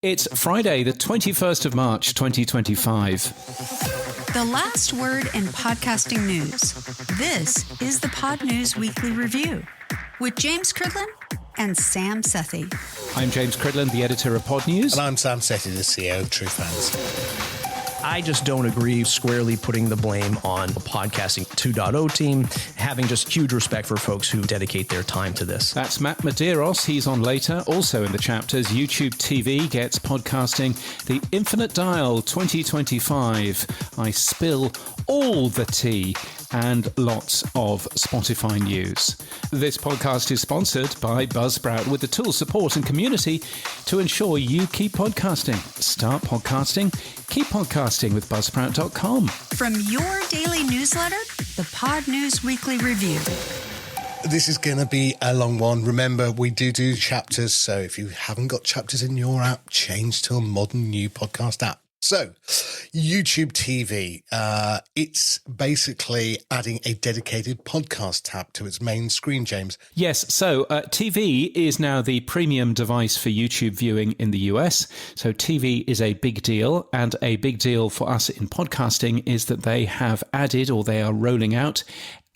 It's Friday, the 21st of March, 2025. The last word in podcasting news. This is the Pod News Weekly Review with James Cridland and Sam Sethi. I'm James Cridland, the editor of Pod News. And I'm Sam Sethi, the CEO of True Fans. I just don't agree squarely putting the blame on the Podcasting 2.0 team, having just huge respect for folks who dedicate their time to this. That's Matt Medeiros. He's on later. Also in the chapters, YouTube TV gets podcasting. The Infinite Dial 2025. I spill all the tea and lots of Spotify news. This podcast is sponsored by Buzzsprout with the tools, support and community to ensure you keep podcasting. Start podcasting, keep podcasting with Buzzsprout.com. From your daily newsletter, the Pod News Weekly Review. This is going to be a long one. Remember, we do chapters, so if you haven't got chapters in your app, change to a modern new podcast app. So, YouTube TV, it's basically adding a dedicated podcast tab to its main screen, James. Yes, so TV is now the premium device for YouTube viewing in the US. So TV is a big deal, and a big deal for us in podcasting is that they have added, or they are rolling out,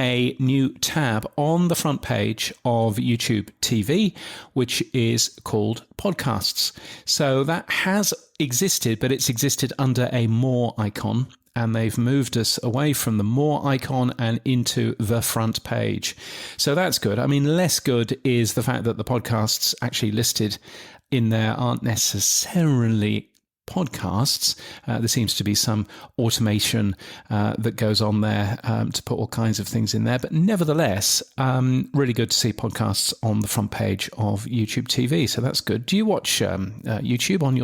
a new tab on the front page of YouTube TV, which is called Podcasts. So that has existed, but it's existed under a More icon, and they've moved us away from the More icon and into the front page. So that's good. I mean, less good is the fact that the podcasts actually listed in there aren't necessarily podcasts. There seems to be some automation that goes on there to put all kinds of things in there. But nevertheless, really good to see podcasts on the front page of YouTube TV. So that's good. Do you watch YouTube on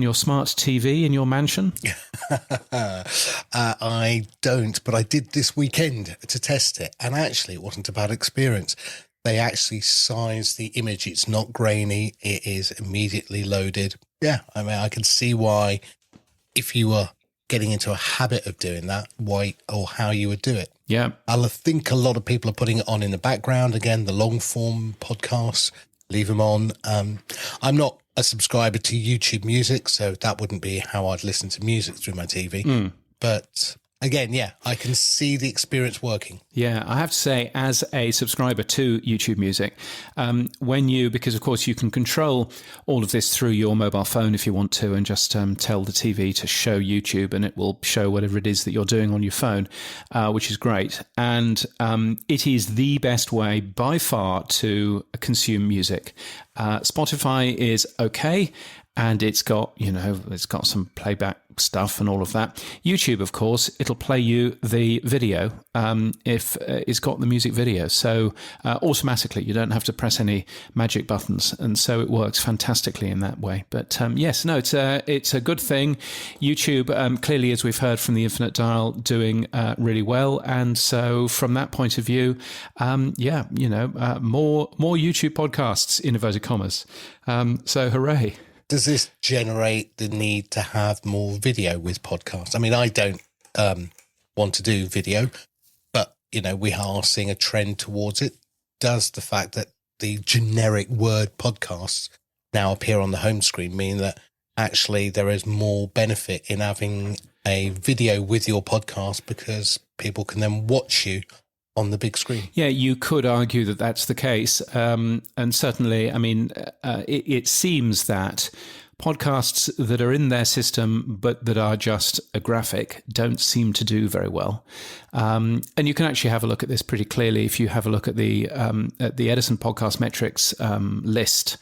your smart TV in your mansion? I don't, but I did this weekend to test it. And actually, it wasn't a bad experience. They actually size the image. It's not grainy. It is immediately loaded. Yeah, I mean, I can see why, if you were getting into a habit of doing that, why or how you would do it. Yeah. I think a lot of people are putting it on in the background. Again, the long form podcasts, leave them on. I'm not a subscriber to YouTube Music, so that wouldn't be how I'd listen to music through my TV. But again, yeah, I can see the experience working. Yeah, I have to say, as a subscriber to YouTube Music, because of course you can control all of this through your mobile phone if you want to, and just tell the TV to show YouTube, and it will show whatever it is that you're doing on your phone, which is great. And it is the best way by far to consume music. Spotify is okay, and it's got some playback stuff and all of that. YouTube, of course, it'll play you the video if it's got the music video. So automatically, you don't have to press any magic buttons, and so it works fantastically in that way. But yes, no, it's a good thing. YouTube, clearly, as we've heard from the Infinite Dial, doing really well, and so from that point of view, more YouTube podcasts, in inverted commas. So hooray. Does this generate the need to have more video with podcasts? I mean, I don't want to do video, but, we are seeing a trend towards it. Does the fact that the generic word podcasts now appear on the home screen mean that actually there is more benefit in having a video with your podcast, because people can then watch you on the big screen? Yeah, you could argue that that's the case. And certainly, I mean, it seems that podcasts that are in their system but that are just a graphic don't seem to do very well. And you can actually have a look at this pretty clearly if you have a look at the Edison Podcast Metrics list,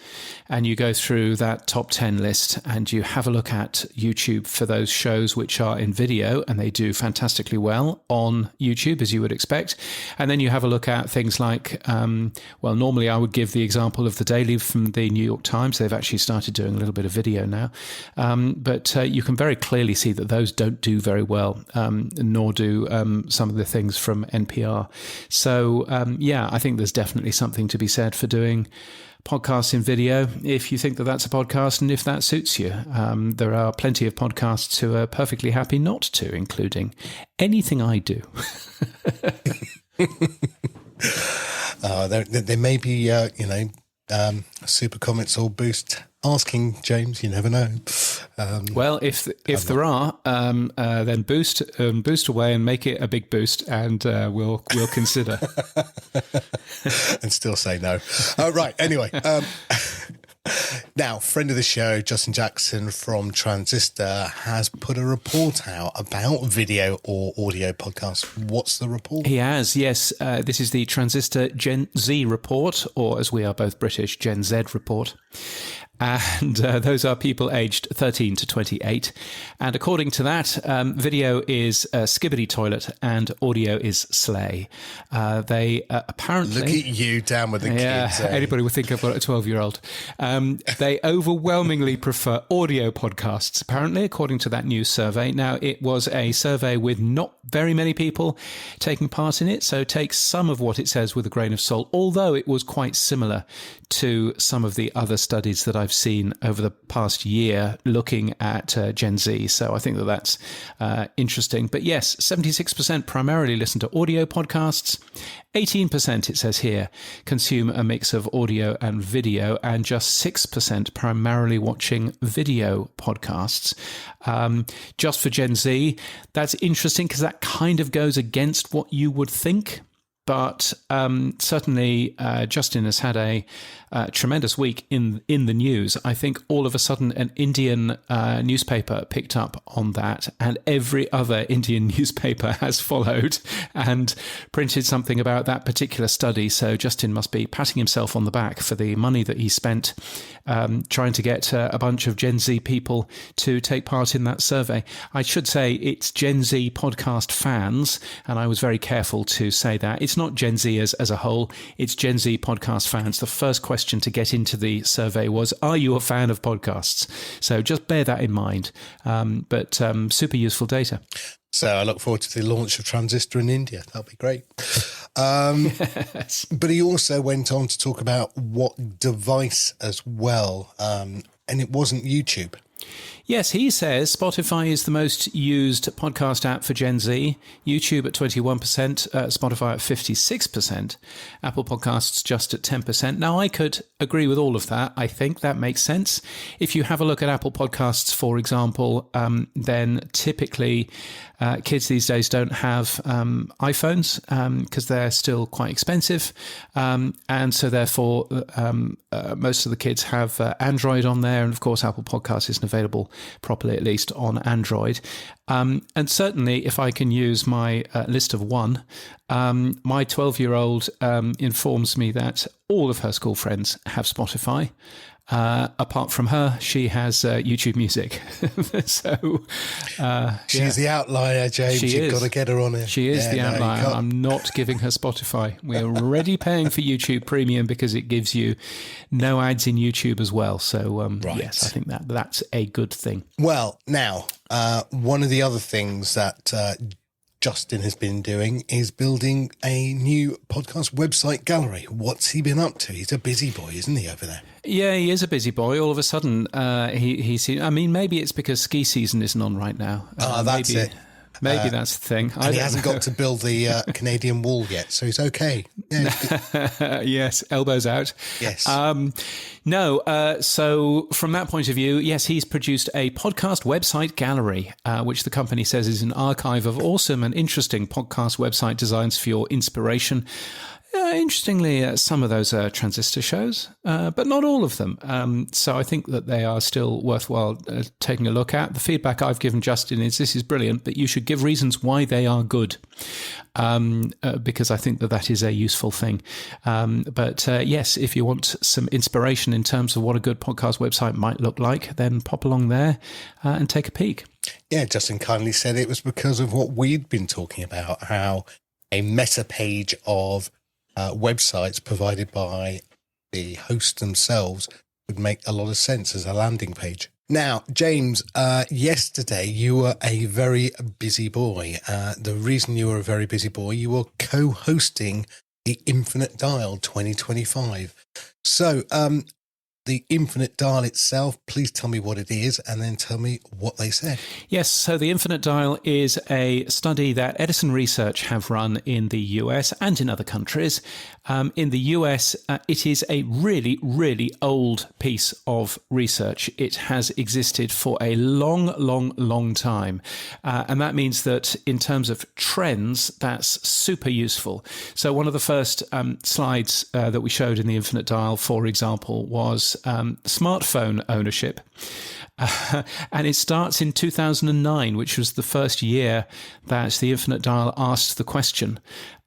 and you go through that top 10 list and you have a look at YouTube for those shows which are in video, and they do fantastically well on YouTube, as you would expect. And then you have a look at things like, normally I would give the example of The Daily from the New York Times. They've actually started doing a little bit of video now. But you can very clearly see that those don't do very well, nor do some of the things from NPR. So, I think there's definitely something to be said for doing podcasts in video, if you think that that's a podcast and if that suits you. There are plenty of podcasts who are perfectly happy not to, including anything I do. There may be, super comments or boost asking, James. You never know. Well, if there are, then boost away and make it a big boost, and we'll consider. And still say no. Right. Anyway. Now, friend of the show, Justin Jackson from Transistor, has put a report out about video or audio podcasts. What's the report? He has, yes. This is the Transistor Gen Z report, or as we are both British, Gen Z report. And those are people aged 13 to 28. And according to that, video is Skibbity Toilet and audio is Slay. They apparently... Look at you down with the kids. Anybody would think I've got a 12-year-old. They overwhelmingly prefer audio podcasts, apparently, according to that new survey. Now, it was a survey with not very many people taking part in it, so take some of what it says with a grain of salt, although it was quite similar to some of the other studies that I've seen over the past year looking at Gen Z. So I think that that's interesting. But yes, 76% primarily listen to audio podcasts. 18%, it says here, consume a mix of audio and video, and just 6% primarily watching video podcasts. Just for Gen Z, that's interesting because that kind of goes against what you would think. But certainly, Justin has had a tremendous week in the news. I think all of a sudden an Indian newspaper picked up on that, and every other Indian newspaper has followed and printed something about that particular study. So Justin must be patting himself on the back for the money that he spent trying to get a bunch of Gen Z people to take part in that survey. I should say it's Gen Z podcast fans, and I was very careful to say that. It's not Gen Z as a whole, it's Gen Z podcast fans. The first question to get into the survey was, are you a fan of podcasts? So just bear that in mind. But super useful data. So I look forward to the launch of Transistor in India. That'll be great. Yes. But he also went on to talk about what device as well. And it wasn't YouTube. Yes, he says Spotify is the most used podcast app for Gen Z, YouTube at 21%, Spotify at 56%, Apple Podcasts just at 10%. Now, I could agree with all of that. I think that makes sense. If you have a look at Apple Podcasts, for example, then typically kids these days don't have iPhones because they're still quite expensive. And so therefore, most of the kids have Android on there. And of course, Apple Podcasts isn't available properly, at least on Android. And certainly, if I can use my list of one, my 12-year-old informs me that all of her school friends have Spotify. Apart from her, she has YouTube Music. So she's the outlier, James. You've got to get her on it. She is the outlier. I'm not giving her Spotify. We're already paying for YouTube Premium because it gives you no ads in YouTube as well. So yes, I think that's a good thing. Well, now one of the other things that Justin has been doing is building a new podcast website gallery. What's he been up to? He's a busy boy, isn't he, over there? Yeah, he is a busy boy. All of a sudden, he's. I mean, maybe it's because ski season isn't on right now. That's it. Maybe that's the thing. And he hasn't got to build the Canadian wall yet, so he's okay. Yeah. Yes, elbows out. Yes. So from that point of view, yes, he's produced a podcast website gallery, which the company says is an archive of awesome and interesting podcast website designs for your inspiration. Interestingly, some of those are Transistor shows, but not all of them. So I think that they are still worthwhile taking a look at. The feedback I've given Justin is this is brilliant, but you should give reasons why they are good, because I think that is a useful thing. But yes, if you want some inspiration in terms of what a good podcast website might look like, then pop along there and take a peek. Yeah, Justin kindly said it was because of what we'd been talking about, how a meta page of websites provided by the host themselves would make a lot of sense as a landing page. Now, James, yesterday you were a very busy boy. The reason you were a very busy boy, you were co-hosting the Infinite Dial 2025. So the Infinite Dial itself, please tell me what it is and then tell me what they said. Yes, so the Infinite Dial is a study that Edison Research have run in the US and in other countries. In the US, it is a really, really old piece of research. It has existed for a long, long, long time. And that means that in terms of trends, that's super useful. So one of the first slides that we showed in the Infinite Dial, for example, was smartphone ownership. And it starts in 2009, which was the first year that the Infinite Dial asked the question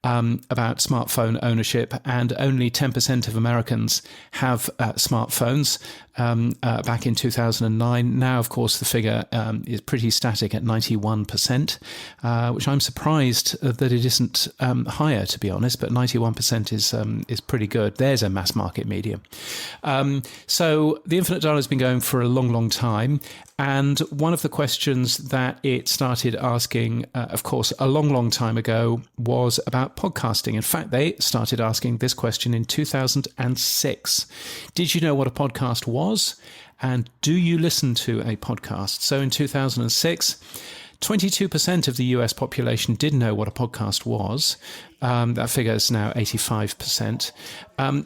about smartphone ownership, and only 10% of Americans have smartphones back in 2009. Now, of course, the figure is pretty static at 91%, which I'm surprised that it isn't higher, to be honest, but 91% is pretty good. There's a mass market medium. So the Infinite Dial has been going for a long, long time. And one of the questions that it started asking, of course, a long, long time ago was about podcasting. In fact, they started asking this question in 2006. Did you know what a podcast was? And do you listen to a podcast? So in 2006, 22% of the US population did know what a podcast was. That figure is now 85%.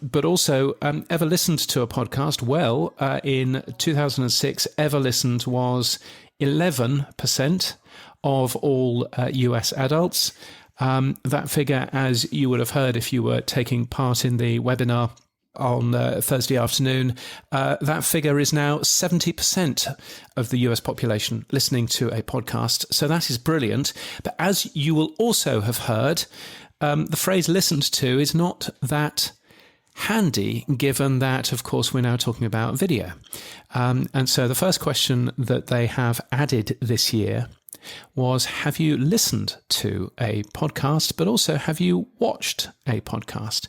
But also, ever listened to a podcast? Well, in 2006, ever listened was 11% of all US adults. That figure, as you would have heard if you were taking part in the webinar on Thursday afternoon, that figure is now 70% of the US population listening to a podcast. So that is brilliant. But as you will also have heard, the phrase listened to is not that handy, given that, of course, we're now talking about video. And so the first question that they have added this year was, have you listened to a podcast, but also have you watched a podcast?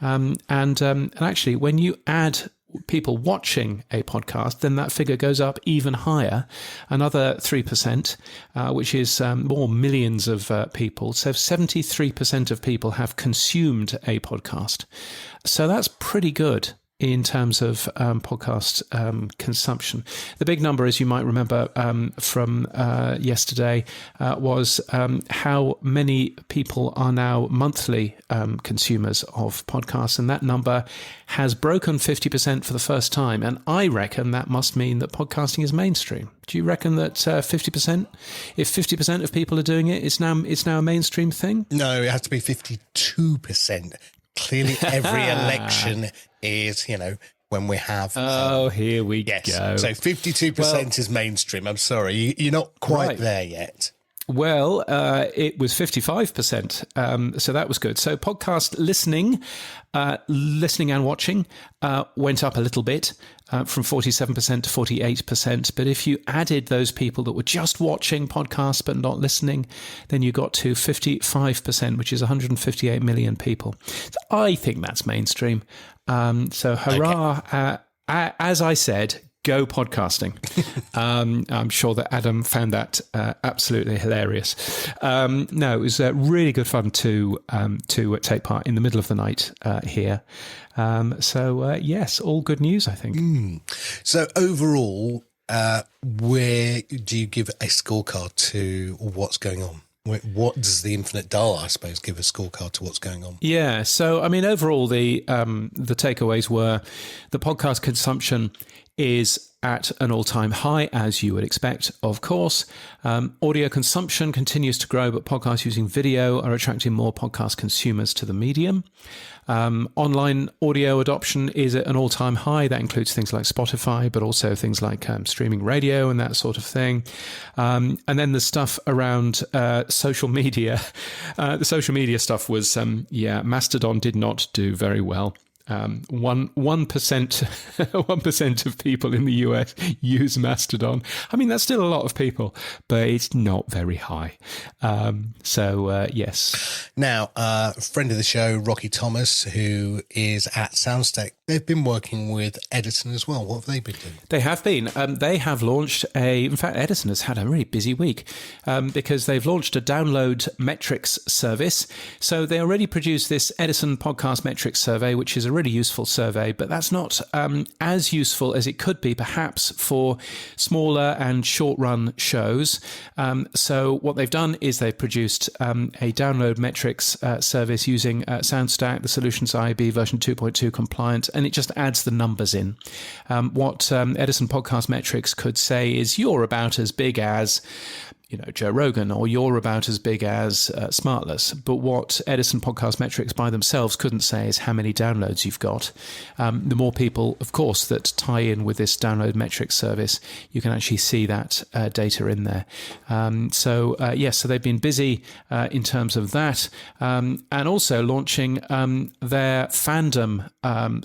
And actually, when you add people watching a podcast, then that figure goes up even higher, another 3%, which is more millions of people. So 73% of people have consumed a podcast. So that's pretty good in terms of podcast consumption. The big number, as you might remember from yesterday, was how many people are now monthly consumers of podcasts. And that number has broken 50% for the first time. And I reckon that must mean that podcasting is mainstream. Do you reckon that 50%, if 50% of people are doing it, it's now a mainstream thing? No, it has to be 52%. Clearly, every election is, when we have... here we go. So 52% is mainstream. I'm sorry, you're not quite there yet. Well, it was 55%, so that was good. So podcast listening and watching went up a little bit from 47% to 48%. But if you added those people that were just watching podcasts but not listening, then you got to 55%, which is 158 million people. So I think that's mainstream. So hurrah. Okay. As I said, go podcasting. I'm sure that Adam found that absolutely hilarious. No, it was really good fun to take part in the middle of the night here. So yes, all good news, I think. So overall, where do you give a scorecard to what's going on? What does the Infinite Dial, I suppose, give a scorecard to what's going on? Yeah. So, I mean, overall, the takeaways were the podcast consumption is at an all-time high, as you would expect, of course. Audio consumption continues to grow, but podcasts using video are attracting more podcast consumers to the medium. Online audio adoption is at an all-time high. That includes things like Spotify, but also things like streaming radio and that sort of thing. And then the stuff around social media. The social media stuff was, Mastodon did not do very well. 1% of people in the US use Mastodon. I mean, that's still a lot of people, but it's not very high. Yes. Now, a friend of the show, Rocky Thomas, who is at Soundstack they've been working with Edison as well. What have they been doing? They have been. They have launched in fact, Edison has had a really busy week because they've launched a download metrics service. So they already produced this Edison Podcast Metrics Survey, which is a really useful survey, but that's not as useful as it could be perhaps for smaller and short-run shows. So what they've done is they've produced a download metrics service using SoundStack, the Solutions IAB version 2.2 compliant, and it just adds the numbers in. What Edison Podcast Metrics could say is you're about as big as Joe Rogan, or you're about as big as Smartless. But what Edison Podcast Metrics by themselves couldn't say is how many downloads you've got. The more people, of course, that tie in with this download metrics service, you can actually see that data in there. So they've been busy in terms of that, and also launching their fandom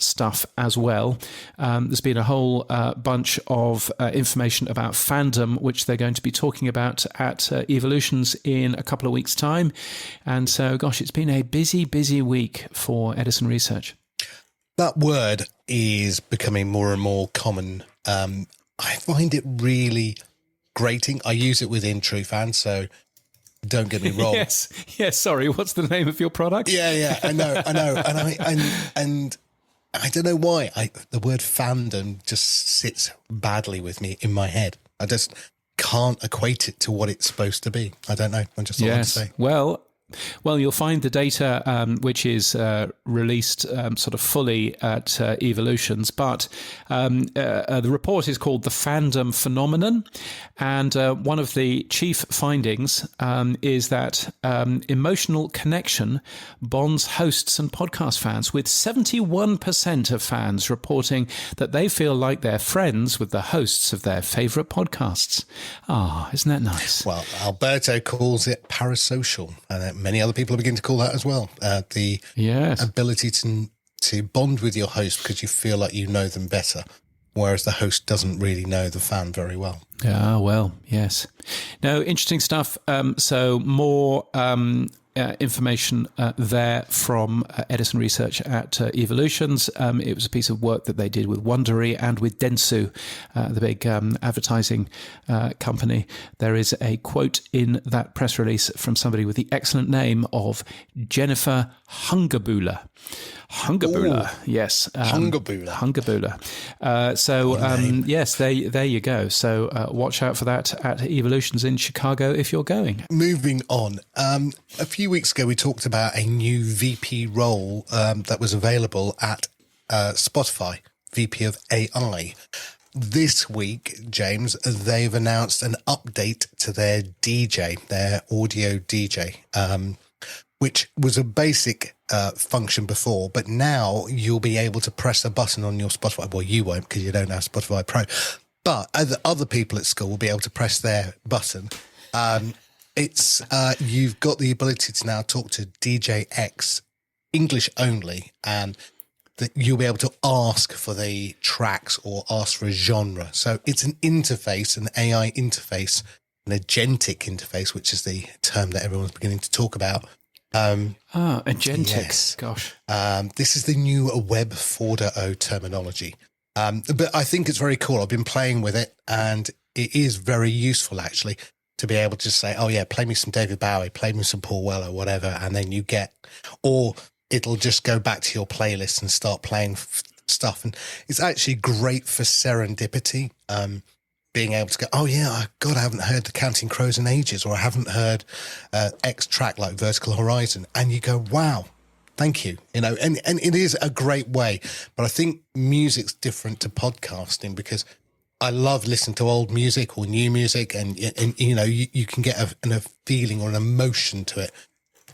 stuff as well. There's been a whole bunch of information about fandom, which they're going to be talking about at Evolutions in a couple of weeks' time. And so, gosh, it's been a busy week for Edison Research. That word is becoming more and more common. I find it really grating. I use it within TrueFan, so don't get me wrong. Yes, sorry, what's the name of your product? Yeah, I know. And I don't know why. The word fandom just sits badly with me in my head. I just can't equate it to what it's supposed to be. I don't know. I just don't want to say. Well, you'll find the data which is released sort of fully at Evolutions, but the report is called The Fandom Phenomenon, and one of the chief findings is that emotional connection bonds hosts and podcast fans, with 71% of fans reporting that they feel like they're friends with the hosts of their favourite podcasts. Isn't that nice? Well, Alberto calls it parasocial, and many other people begin to call that as well. The ability to bond with your host because you feel like you know them better, whereas the host doesn't really know the fan very well. Well, yes. No, interesting stuff. So more information there from Edison Research at Evolutions. It was a piece of work that they did with Wondery and with Dentsu, the big advertising company. There is a quote in that press release from somebody with the excellent name of Jennifer Hungerbuehler. Yes. Hungerbuehler. Yes, there you go. So watch out for that at Evolutions in Chicago if you're going. Moving on. A few weeks ago, we talked about a new VP role that was available at Spotify, VP of AI. This week, James, they've announced an update to their DJ, their audio DJ, which was a basic function before, but now you'll be able to press a button on your Spotify. Well, you won't because you don't have Spotify Pro, but other people at school will be able to press their button. You've got the ability to now talk to DJ X English only, and that you'll be able to ask for the tracks or ask for a genre. So it's an interface, an AI interface, an agentic interface, which is the term that everyone's beginning to talk about. Agentic. Yes. Gosh. This is the new Web 4.0 terminology. But I think it's very cool. I've been playing with it, and it is very useful, actually, to be able to say, oh, yeah, play me some David Bowie, play me some Paul Weller, whatever, and then you get, or it'll just go back to your playlist and start playing stuff. And it's actually great for serendipity. Being able to go, oh yeah, God, I haven't heard the Counting Crows in ages, or I haven't heard X track like Vertical Horizon, and you go, wow, thank you, and it is a great way. But I think music's different to podcasting because I love listening to old music or new music, and you can get a feeling or an emotion to it.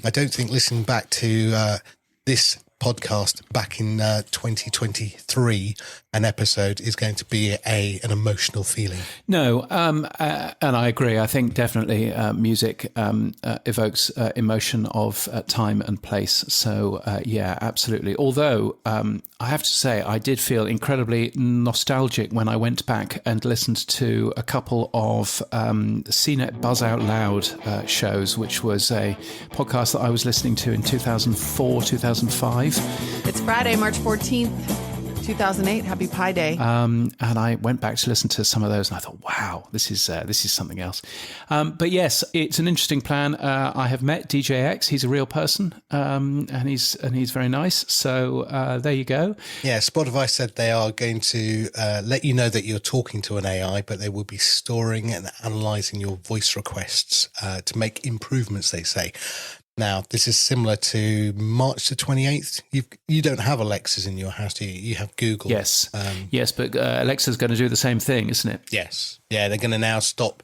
I don't think listening back to this podcast back in 2023, an episode is going to be an emotional feeling. No, and I agree. I think definitely music evokes emotion of time and place. So yeah, absolutely. Although I have to say, I did feel incredibly nostalgic when I went back and listened to a couple of CNET Buzz Out Loud shows, which was a podcast that I was listening to in 2004, 2005. It's Friday, March 14th. 2008, Happy Pi Day. And I went back to listen to some of those, and I thought, wow, this is something else. But yes, it's an interesting plan. I have met DJX. He's a real person, and he's very nice. So there you go. Yeah, Spotify said they are going to let you know that you're talking to an AI, but they will be storing and analysing your voice requests to make improvements, they say. Now, this is similar to March the 28th. You don't have Alexas in your house, do you? You have Google. Yes. Yes, but Alexa's going to do the same thing, isn't it? Yes. Yeah, they're going to now stop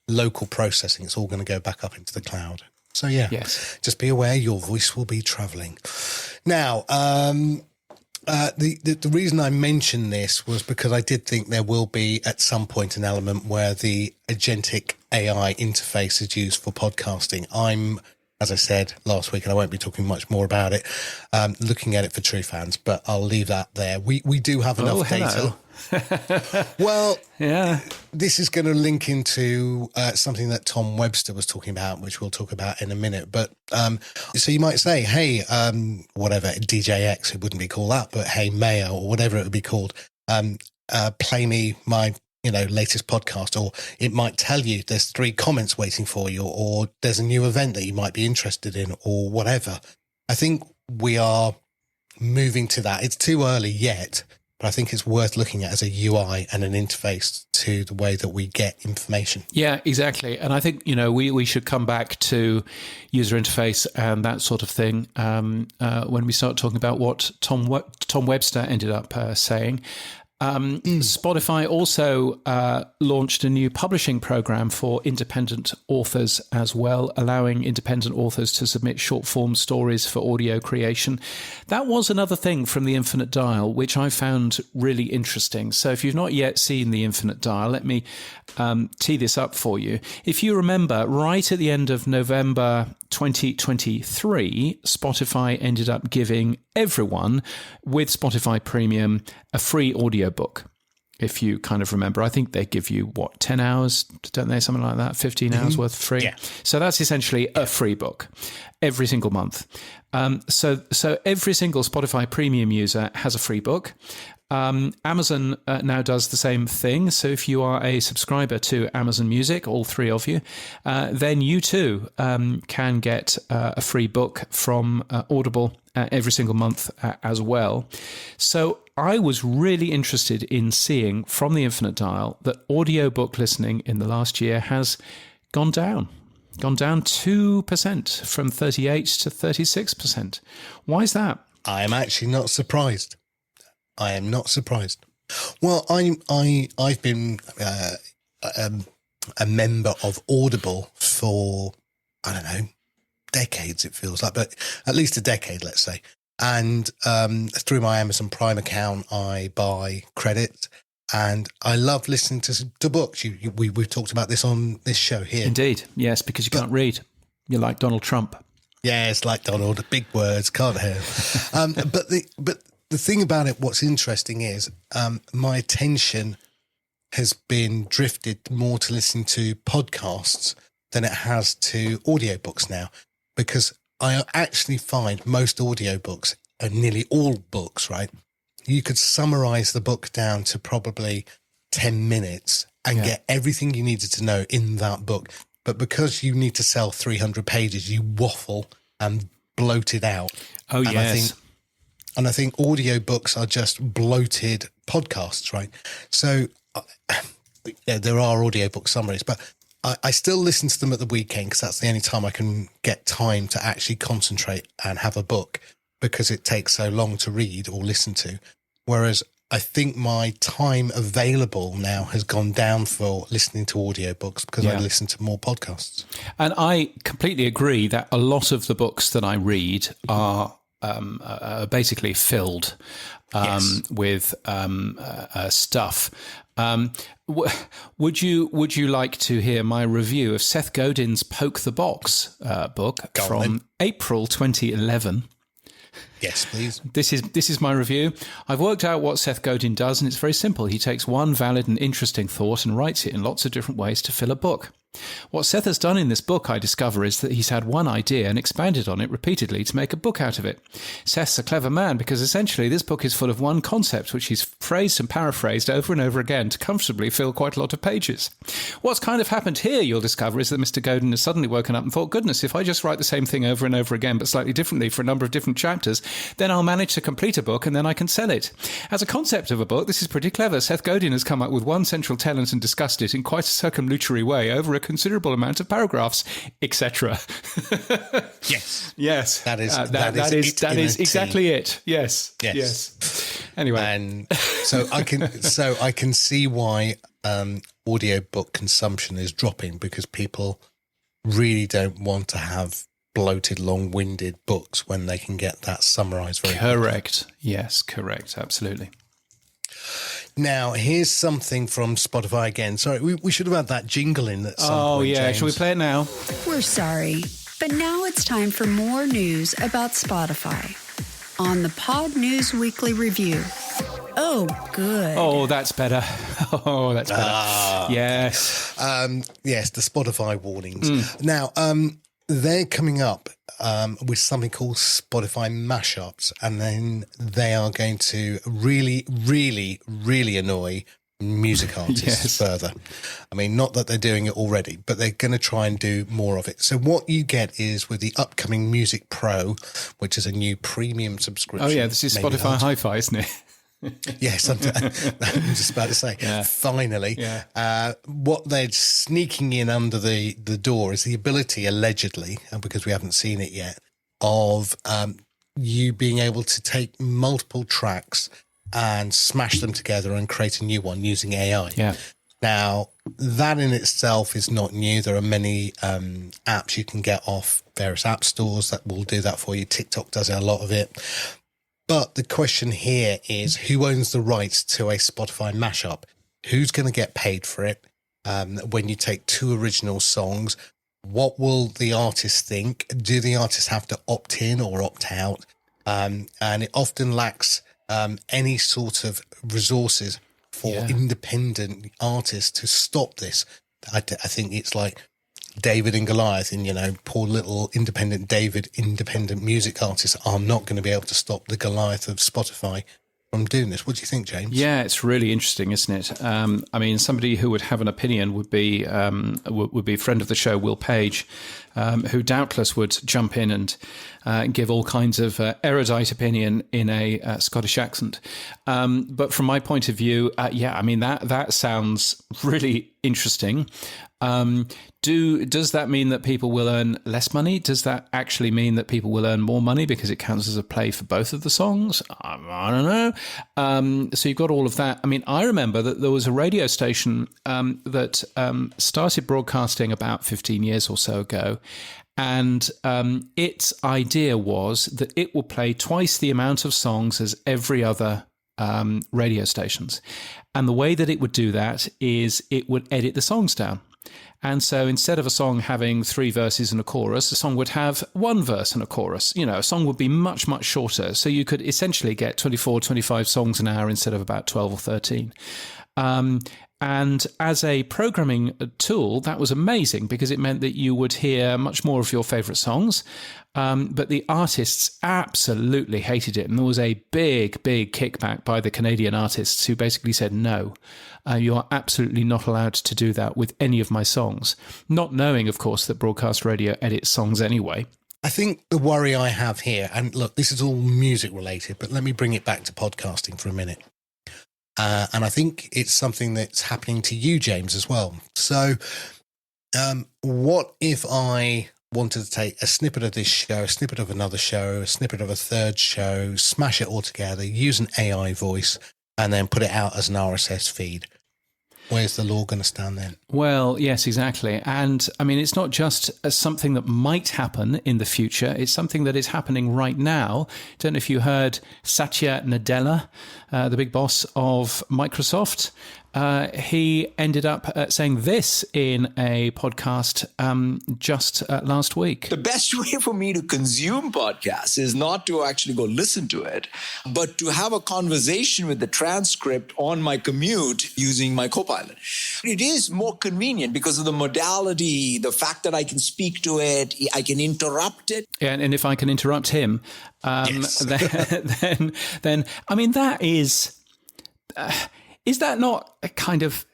local processing. It's all going to go back up into the cloud. So, yeah. Yes. Just be aware your voice will be travelling. Now, the reason I mentioned this was because I did think there will be at some point an element where the agentic AI interface is used for podcasting. I'm, as I said last week, and I won't be talking much more about it, looking at it for true fans, but I'll leave that there. We do have enough data. Well, yeah, this is going to link into something that Tom Webster was talking about, which we'll talk about in a minute. But so you might say, hey, whatever, DJX, it wouldn't be called that, but hey, Mayo, or whatever it would be called, play me my latest podcast, or it might tell you there's 3 comments waiting for you, or there's a new event that you might be interested in, or whatever. I think we are moving to that. It's too early yet, but I think it's worth looking at as a UI and an interface to the way that we get information. Yeah, exactly. And I think, we should come back to user interface and that sort of thing when we start talking about what Tom Webster ended up saying. Spotify also launched a new publishing program for independent authors as well, allowing independent authors to submit short-form stories for audio creation. That was another thing from The Infinite Dial, which I found really interesting. So if you've not yet seen The Infinite Dial, let me tee this up for you. If you remember, right at the end of November 2023, Spotify ended up giving everyone with Spotify Premium a free audiobook. If you kind of remember, I think they give you 10 hours, don't they? Something like that, 15 hours worth free. Yeah. So that's essentially a free book every single month. So every single Spotify Premium user has a free book. Amazon now does the same thing. So if you are a subscriber to Amazon Music, all 3 of you, then you too can get a free book from Audible every single month as well. So I was really interested in seeing from The Infinite Dial that audiobook listening in the last year has gone down 2% from 38 to 36%. Why is that? I am actually not surprised. I am not surprised. Well, I've been a member of Audible for, I don't know, decades it feels like, but at least a decade, let's say. And through my Amazon Prime account, I buy credits, and I love listening to books. We've talked about this on this show here. Indeed, yes, because you can't read. You're like Donald Trump. Yeah, it's like Donald. Big words, can't hear. But the thing about it, what's interesting is my attention has been drifted more to listen to podcasts than it has to audiobooks now, because I actually find most audiobooks, and nearly all books, right, you could summarize the book down to probably 10 minutes and get everything you needed to know in that book. But because you need to sell 300 pages, you waffle and bloat it out. Oh, and yes. I think audiobooks are just bloated podcasts, right? So there are audiobook summaries, but I still listen to them at the weekend because that's the only time I can get time to actually concentrate and have a book, because it takes so long to read or listen to. Whereas I think my time available now has gone down for listening to audiobooks because I listen to more podcasts. And I completely agree that a lot of the books that I read are basically filled with stuff. Would you like to hear my review of Seth Godin's Poke the Box book from April 2011? Yes, please. This is my review. I've worked out what Seth Godin does, and it's very simple. He takes one valid and interesting thought and writes it in lots of different ways to fill a book. What Seth has done in this book, I discover, is that he's had one idea and expanded on it repeatedly to make a book out of it. Seth's a clever man because essentially this book is full of one concept which he's phrased and paraphrased over and over again to comfortably fill quite a lot of pages. What's kind of happened here, you'll discover, is that Mr. Godin has suddenly woken up and thought, goodness, if I just write the same thing over and over again but slightly differently for a number of different chapters, then I'll manage to complete a book and then I can sell it. As a concept of a book, this is pretty clever. Seth Godin has come up with one central tenet and discussed it in quite a circumlocutory way over a considerable amount of paragraphs, etc. Yes. That is exactly it. Yes. Anyway, and so I can see why audiobook consumption is dropping, because people really don't want to have bloated, long-winded books when they can get that summarized very correct. Quickly. Yes, correct. Absolutely. Now, here's something from Spotify again. Sorry, we should have had that jingle in at some point. Oh, yeah. James. Shall we play it now? We're sorry, but now it's time for more news about Spotify on the Pod News Weekly Review. Oh, good. Oh, that's better. Oh, that's better. Yes. Yes, the Spotify warnings. Now, they're coming up with something called Spotify mashups, and then they are going to really, really, really annoy music artists further. I mean, not that they're doing it already, but they're going to try and do more of it. So what you get is with the upcoming Music Pro, which is a new premium subscription. Oh, yeah, this is Spotify Hi-Fi, isn't it? Yes, I'm just about to say, finally. Yeah. What they're sneaking in under the door is the ability, allegedly, and because we haven't seen it yet, of you being able to take multiple tracks and smash them together and create a new one using AI. Yeah. Now, that in itself is not new. There are many apps you can get off various app stores that will do that for you. TikTok does a lot of it. But the question here is, who owns the rights to a Spotify mashup? Who's going to get paid for it? When you take two original songs, what will the artist think? Do the artists have to opt in or opt out? And it often lacks any sort of resources for independent artists to stop this. I think it's like David and Goliath, and poor little independent music artists are not going to be able to stop the Goliath of Spotify from doing this. What do you think, James? Yeah, it's really interesting, isn't it? I mean, somebody who would have an opinion would be a friend of the show, Will Page, who doubtless would jump in and give all kinds of erudite opinion in a Scottish accent. But from my point of view, I mean, that sounds really interesting. Does that mean that people will earn less money? Does that actually mean that people will earn more money because it counts as a play for both of the songs? I don't know. So you've got all of that. I mean, I remember that there was a radio station that started broadcasting about 15 years or so ago. And its idea was that it will play twice the amount of songs as every other radio stations. And the way that it would do that is it would edit the songs down. And so instead of a song having 3 verses and a chorus, a song would have 1 verse and a chorus. A song would be much, much shorter. So you could essentially get 24, 25 songs an hour instead of about 12 or 13. And as a programming tool, that was amazing because it meant that you would hear much more of your favourite songs. But the artists absolutely hated it. And there was a big, big kickback by the Canadian artists who basically said, no, you are absolutely not allowed to do that with any of my songs. Not knowing, of course, that broadcast radio edits songs anyway. I think the worry I have here, and look, this is all music related, but let me bring it back to podcasting for a minute. And I think it's something that's happening to you, James, as well. So what if I wanted to take a snippet of this show, a snippet of another show, a snippet of a third show, smash it all together, use an AI voice, and then put it out as an RSS feed? Where's the law going to stand then? Well, yes, exactly. And I mean, it's not just something that might happen in the future. It's something that is happening right now. Don't know if you heard Satya Nadella, the big boss of Microsoft, he ended up saying this in a podcast just last week. The best way for me to consume podcasts is not to actually go listen to it, but to have a conversation with the transcript on my commute using my Copilot. It is more convenient because of the modality, the fact that I can speak to it, I can interrupt it. Yeah, and if I can interrupt him, Yes. then I mean, that is that not a kind of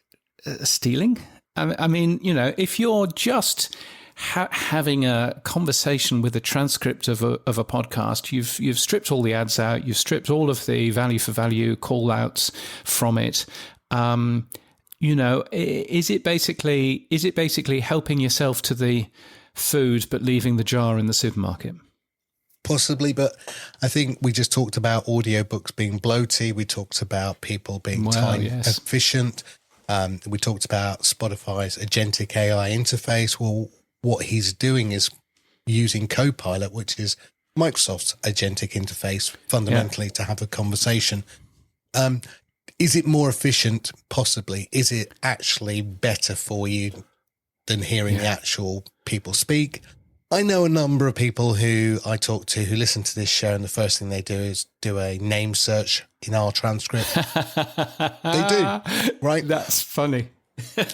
stealing? I mean, you know, if you're just having a conversation with a transcript of a podcast, you've stripped all the ads out, you've stripped all of the value for value call outs from it. You know, is it basically helping yourself to the food but leaving the jar in the supermarket? Possibly, but I think we just talked about audiobooks being bloaty. We talked about people being time efficient. We talked about Spotify's agentic AI interface. Well, what he's doing is using Copilot, which is Microsoft's agentic interface, fundamentally to have a conversation. Is it more efficient? Possibly. Is it actually better for you than hearing the actual people speak? I know a number of people who I talk to who listen to this show, and the first thing they do is do a name search in our transcript. They do, right? That's funny.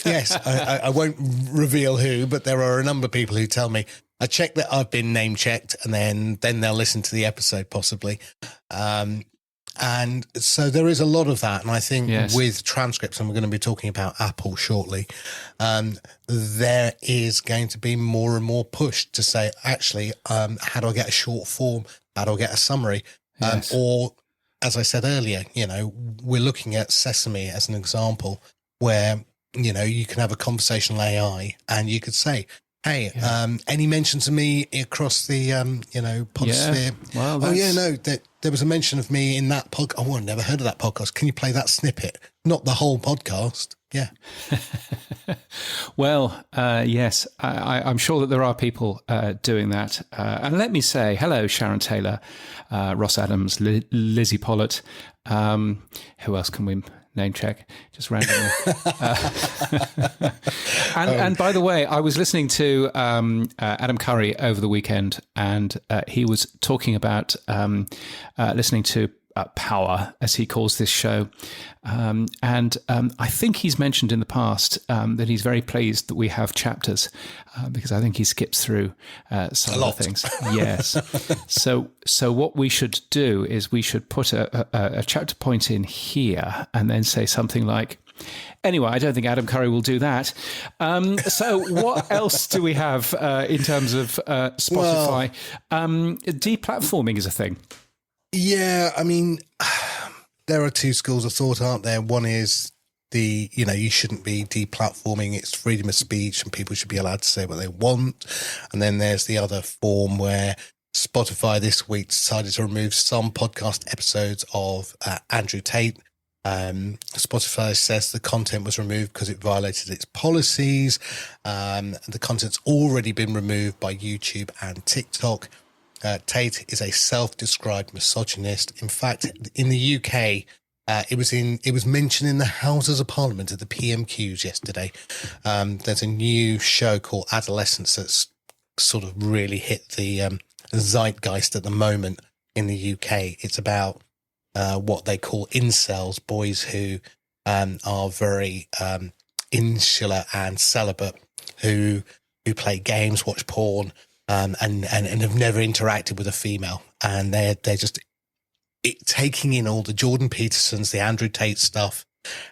Yes, I won't reveal who, but there are a number of people who tell me, I check that I've been name checked, and then they'll listen to the episode possibly. And so there is a lot of that. And I think with transcripts, and we're going to be talking about Apple shortly, there is going to be more and more push to say, actually, how do I get a short form? How do I get a summary? Or, as I said earlier, you know, we're looking at Sesame as an example where, you know, you can have a conversational AI and you could say, hey, any mentions of me across the, you know, podsphere? Yeah. Well, there was a mention of me in that podcast. Oh, I've never heard of that podcast. Can you play that snippet? Not the whole podcast. Yeah. Well, yes, I'm sure that there are people doing that. And let me say, hello, Sharon Taylor, Ross Adams, Lizzie Pollett. Who else can we name check just randomly? And by the way, I was listening to Adam Curry over the weekend, and he was talking about listening to Power, as he calls this show. And I think he's mentioned in the past that he's very pleased that we have chapters, because I think he skips through some of the things. Yes. So what we should do is we should put a chapter point in here and then say something like, anyway, I don't think Adam Curry will do that. So what else do we have in terms of Spotify? Deplatforming is a thing. Yeah, I mean, there are two schools of thought, aren't there? One is you shouldn't be deplatforming. It's freedom of speech and people should be allowed to say what they want. And then there's the other form where Spotify this week decided to remove some podcast episodes of Andrew Tate. Spotify says the content was removed because it violated its policies. The content's already been removed by YouTube and TikTok. Tate is a self-described misogynist. In fact, in the UK, it was mentioned in the Houses of Parliament at the PMQs yesterday. There's a new show called Adolescence that's sort of really hit the zeitgeist at the moment in the UK. It's about what they call incels, boys who are very insular and celibate, who play games, watch porn, and have never interacted with a female, and they're just taking in all the Jordan Petersons, the Andrew Tate stuff,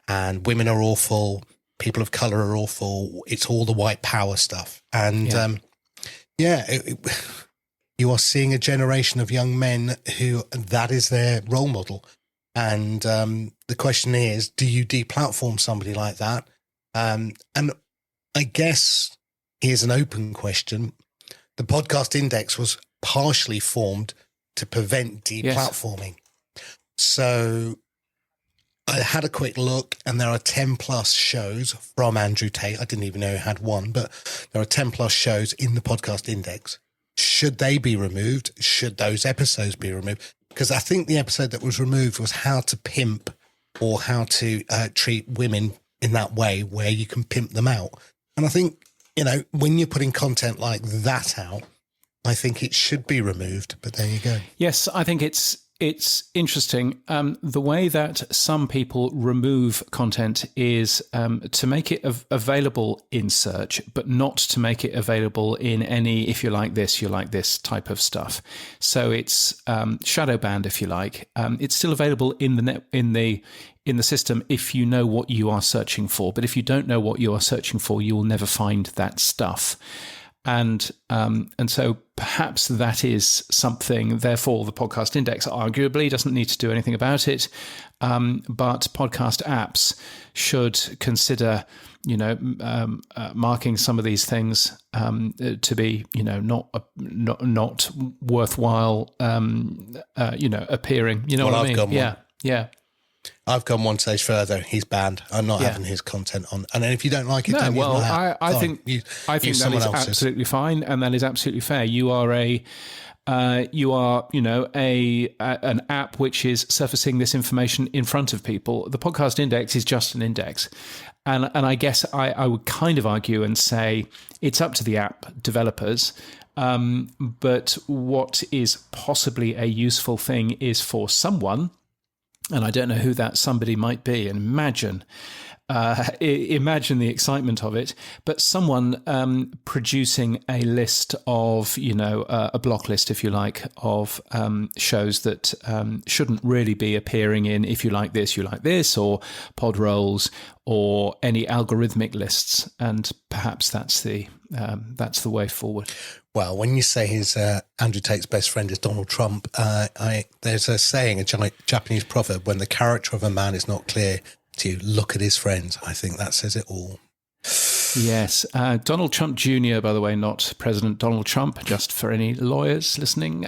and women are awful, people of color are awful. It's all the white power stuff, and you are seeing a generation of young men who that is their role model, and the question is, do you deplatform somebody like that? And I guess here's an open question. The Podcast Index was partially formed to prevent deplatforming. Yes. So I had a quick look, and there are 10 plus shows from Andrew Tate. I didn't even know he had one, but there are 10 plus shows in the Podcast Index. Should they be removed? Should those episodes be removed? Because I think the episode that was removed was how to pimp or how to treat women in that way where you can pimp them out. And I think, when you're putting content like that out, I think it should be removed. But there you go. Yes, I think it's interesting. The way that some people remove content is to make it available in search, but not to make it available in any, if you like this type of stuff. So it's shadow banned, if you like. It's still available in the system if you know what you are searching for. But if you don't know what you are searching for, you will never find that stuff. And so perhaps that is something, therefore the podcast index arguably doesn't need to do anything about it. But podcast apps should consider, marking some of these things to be, not worthwhile, appearing. You know what I mean? Yeah. I've gone one stage further. He's banned. I'm not having his content on. And then if you don't like it, then well, I think use that is else's. absolutely fine, and that is absolutely fair. You are an app which is surfacing this information in front of people. The podcast index is just an index. And I guess I would kind of argue and say it's up to the app developers. But what is possibly a useful thing is for someone, and I don't know who that somebody might be, and imagine the excitement of it, but someone producing a list of, a block list, if you like, of shows that shouldn't really be appearing in If You Like This, or pod rolls, or any algorithmic lists, and perhaps that's the way forward. Well, when you say his Andrew Tate's best friend is Donald Trump, there's a saying, a Japanese proverb: when the character of a man is not clear to you, look at his friends. I think that says it all. Yes. Donald Trump Jr., by the way, not President Donald Trump, just for any lawyers listening.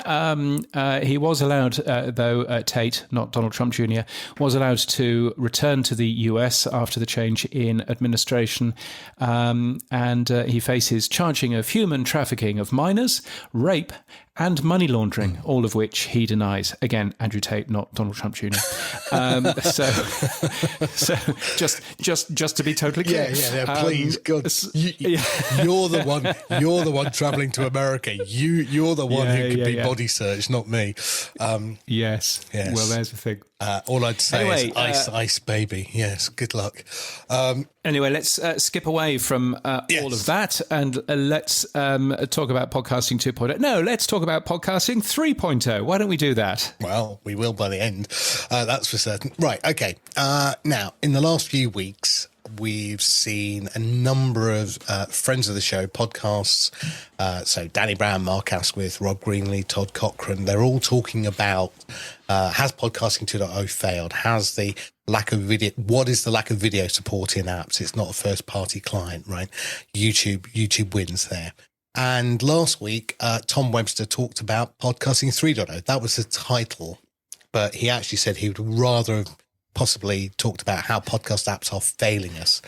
He was allowed, though, Tate, not Donald Trump Jr., was allowed to return to the US after the change in administration. And he faces charging of human trafficking of minors, rape, and money laundering, all of which he denies. Again, Andrew Tate, not Donald Trump Jr. So just to be totally clear. Yeah. Please, God, you're the one travelling to America. You're the one who could be body searched, not me. Yes. Well, there's the thing. All I'd say is ice, baby. Yes, good luck. Anyway, let's skip away from all of that, and let's talk about podcasting 2.0. No, let's talk about podcasting 3.0. Why don't we do that? Well, we will by the end. That's for certain. Right, okay. Now, in the last few weeks, we've seen a number of friends of the show podcasts. So Danny Brown, Mark Asquith, Rob Greenlee, Todd Cochran, they're all talking about has podcasting 2.0 failed? Has the lack of video, what is the lack of video support in apps? It's not a first party client, right? YouTube wins there. And last week, Tom Webster talked about podcasting 3.0. That was the title, but he actually said he would rather have possibly talked about how podcast apps are failing us.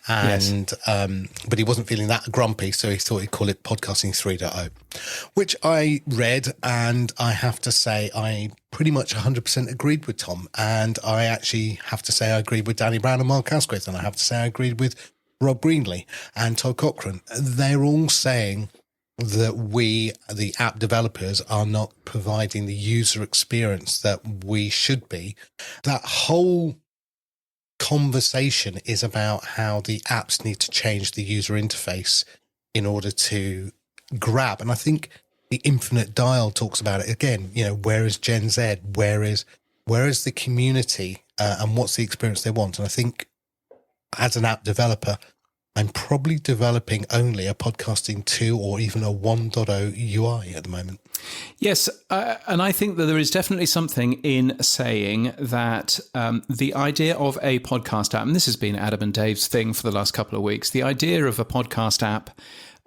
And, but he wasn't feeling that grumpy, so he thought he'd call it podcasting 3.0, which I read. And I have to say, I pretty much 100% agreed with Tom. And I actually have to say, I agreed with Danny Brown and Mark Asquith. And I have to say, I agreed with Rob Greenlee and Todd Cochran. They're all saying that we, the app developers, are not providing the user experience that we should be. That whole conversation is about how the apps need to change the user interface in order to grab. And I think the Infinite Dial talks about it again. Where is Gen Z? Where is the community? And what's the experience they want? And I think as an app developer, I'm probably developing only a podcasting 2 or even a 1.0 UI at the moment. Yes, and I think that there is definitely something in saying that the idea of a podcast app, and this has been Adam and Dave's thing for the last couple of weeks, the idea of a podcast app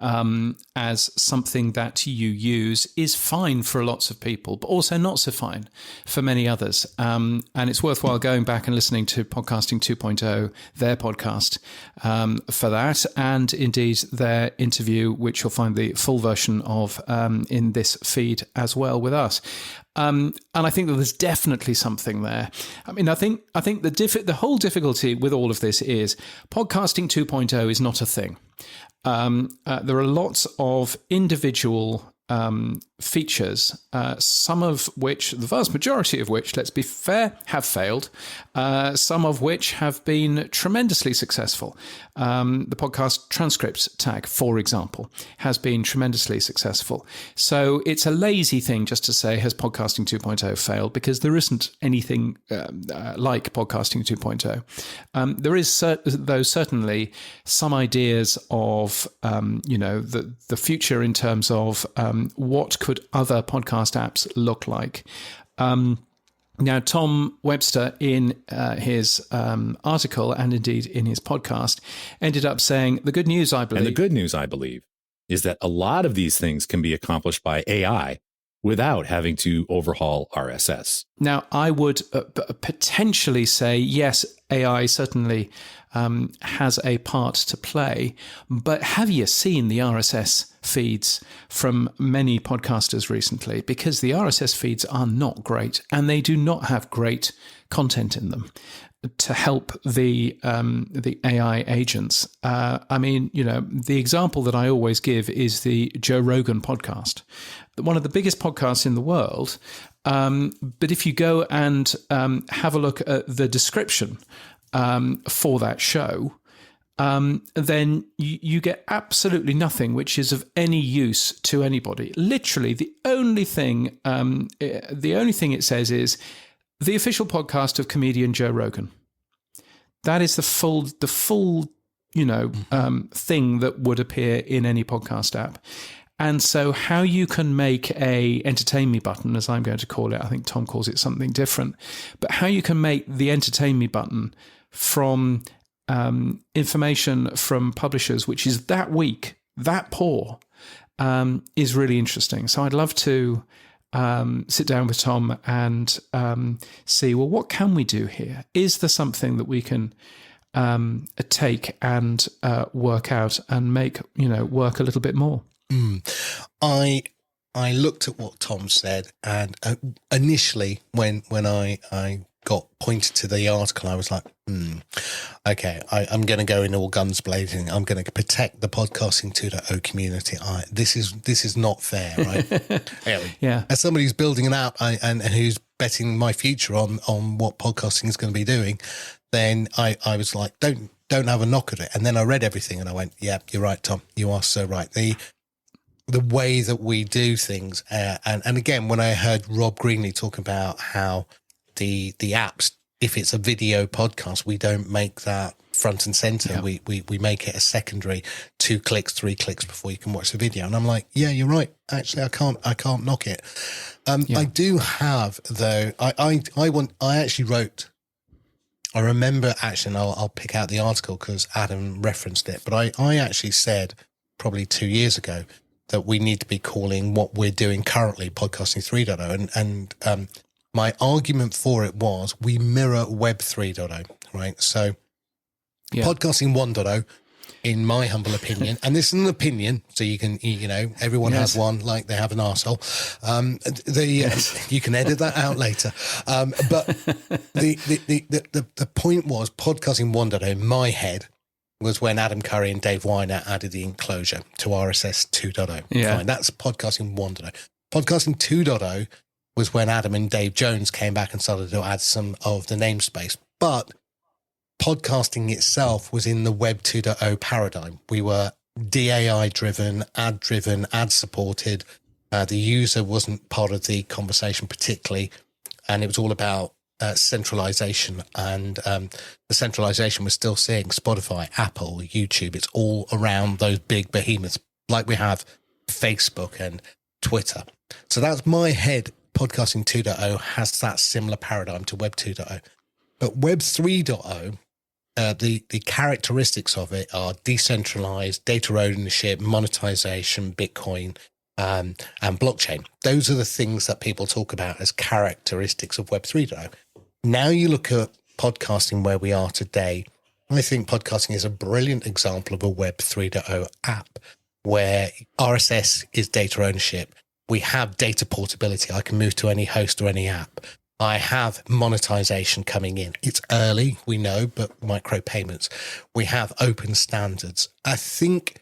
as something that you use is fine for lots of people, but also not so fine for many others. And it's worthwhile going back and listening to Podcasting 2.0, their podcast, for that, and indeed their interview, which you'll find the full version of in this feed as well with us. And I think that there's definitely something there. I mean, I think the whole difficulty with all of this is Podcasting 2.0 is not a thing. There are lots of individual features, some of which, the vast majority of which, let's be fair, have failed, some of which have been tremendously successful. The podcast transcripts tag, for example, has been tremendously successful. So it's a lazy thing just to say, has Podcasting 2.0 failed? Because there isn't anything like Podcasting 2.0. There is, though, certainly some ideas of, the future in terms of what could other podcast apps look like. Now, Tom Webster, in his article and indeed in his podcast, ended up saying, the good news, I believe, is that a lot of these things can be accomplished by AI without having to overhaul RSS. Now, I would potentially say, yes, AI certainly has a part to play, but have you seen the RSS feeds from many podcasters recently? Because the RSS feeds are not great, and they do not have great content in them to help the AI agents. The example that I always give is the Joe Rogan podcast, one of the biggest podcasts in the world. But if you go and have a look at the description for that show, then you get absolutely nothing which is of any use to anybody. Literally, the only thing it says is the official podcast of comedian Joe Rogan. That is the full thing that would appear in any podcast app. And so how you can make a entertain me button, as I'm going to call it, I think Tom calls it something different, but how you can make the entertain me button from information from publishers, which is that weak, that poor, is really interesting. So I'd love to sit down with Tom and see, well, what can we do here? Is there something that we can take and work out and make, work a little bit more? I looked at what Tom said, and initially when I got pointed to the article, I was like, okay, I'm going to go in all guns blazing. I'm going to protect the Podcasting 2.0 community. This is not fair, right? Anyway, yeah. As somebody who's building an app and who's betting my future on what podcasting is going to be doing, then I was like, don't have a knock at it. And then I read everything and I went, yeah, you're right, Tom. You are so right. The way that we do things, and again, when I heard Rob Greenlee talk about how the apps, if it's a video podcast, we don't make that front and center. Yeah. We make it a secondary 2 clicks, 3 clicks before you can watch the video. And I'm like, yeah, you're right. Actually, I can't knock it. I do have though. I actually wrote. I remember actually, and I'll pick out the article because Adam referenced it. But I actually said probably 2 years ago that we need to be calling what we're doing currently Podcasting 3.0. And my argument for it was we mirror Web 3.0, right? So Podcasting 1.0, in my humble opinion, and this is an opinion, so you can, everyone has one, like they have an arsehole. You can edit that out later. But the point was Podcasting 1.0 in my head was when Adam Curry and Dave Weiner added the enclosure to RSS 2.0. Yeah. Fine, that's Podcasting 1.0. Podcasting 2.0 was when Adam and Dave Jones came back and started to add some of the namespace. But podcasting itself was in the Web 2.0 paradigm. We were DAI-driven, ad-supported. The user wasn't part of the conversation particularly, and it was all about centralization. And the centralization we're still seeing Spotify, Apple, YouTube. It's all around those big behemoths like we have Facebook and Twitter. So that's my head. Podcasting 2.0 has that similar paradigm to Web 2.0. But Web 3.0, the characteristics of it are decentralized, data ownership, monetization, Bitcoin, and blockchain. Those are the things that people talk about as characteristics of Web 3.0. Now you look at podcasting where we are today, I think podcasting is a brilliant example of a Web 3.0 app where RSS is data ownership. We have data portability. I can move to any host or any app. I have monetization coming in. It's early, we know, but micropayments. We have open standards. I think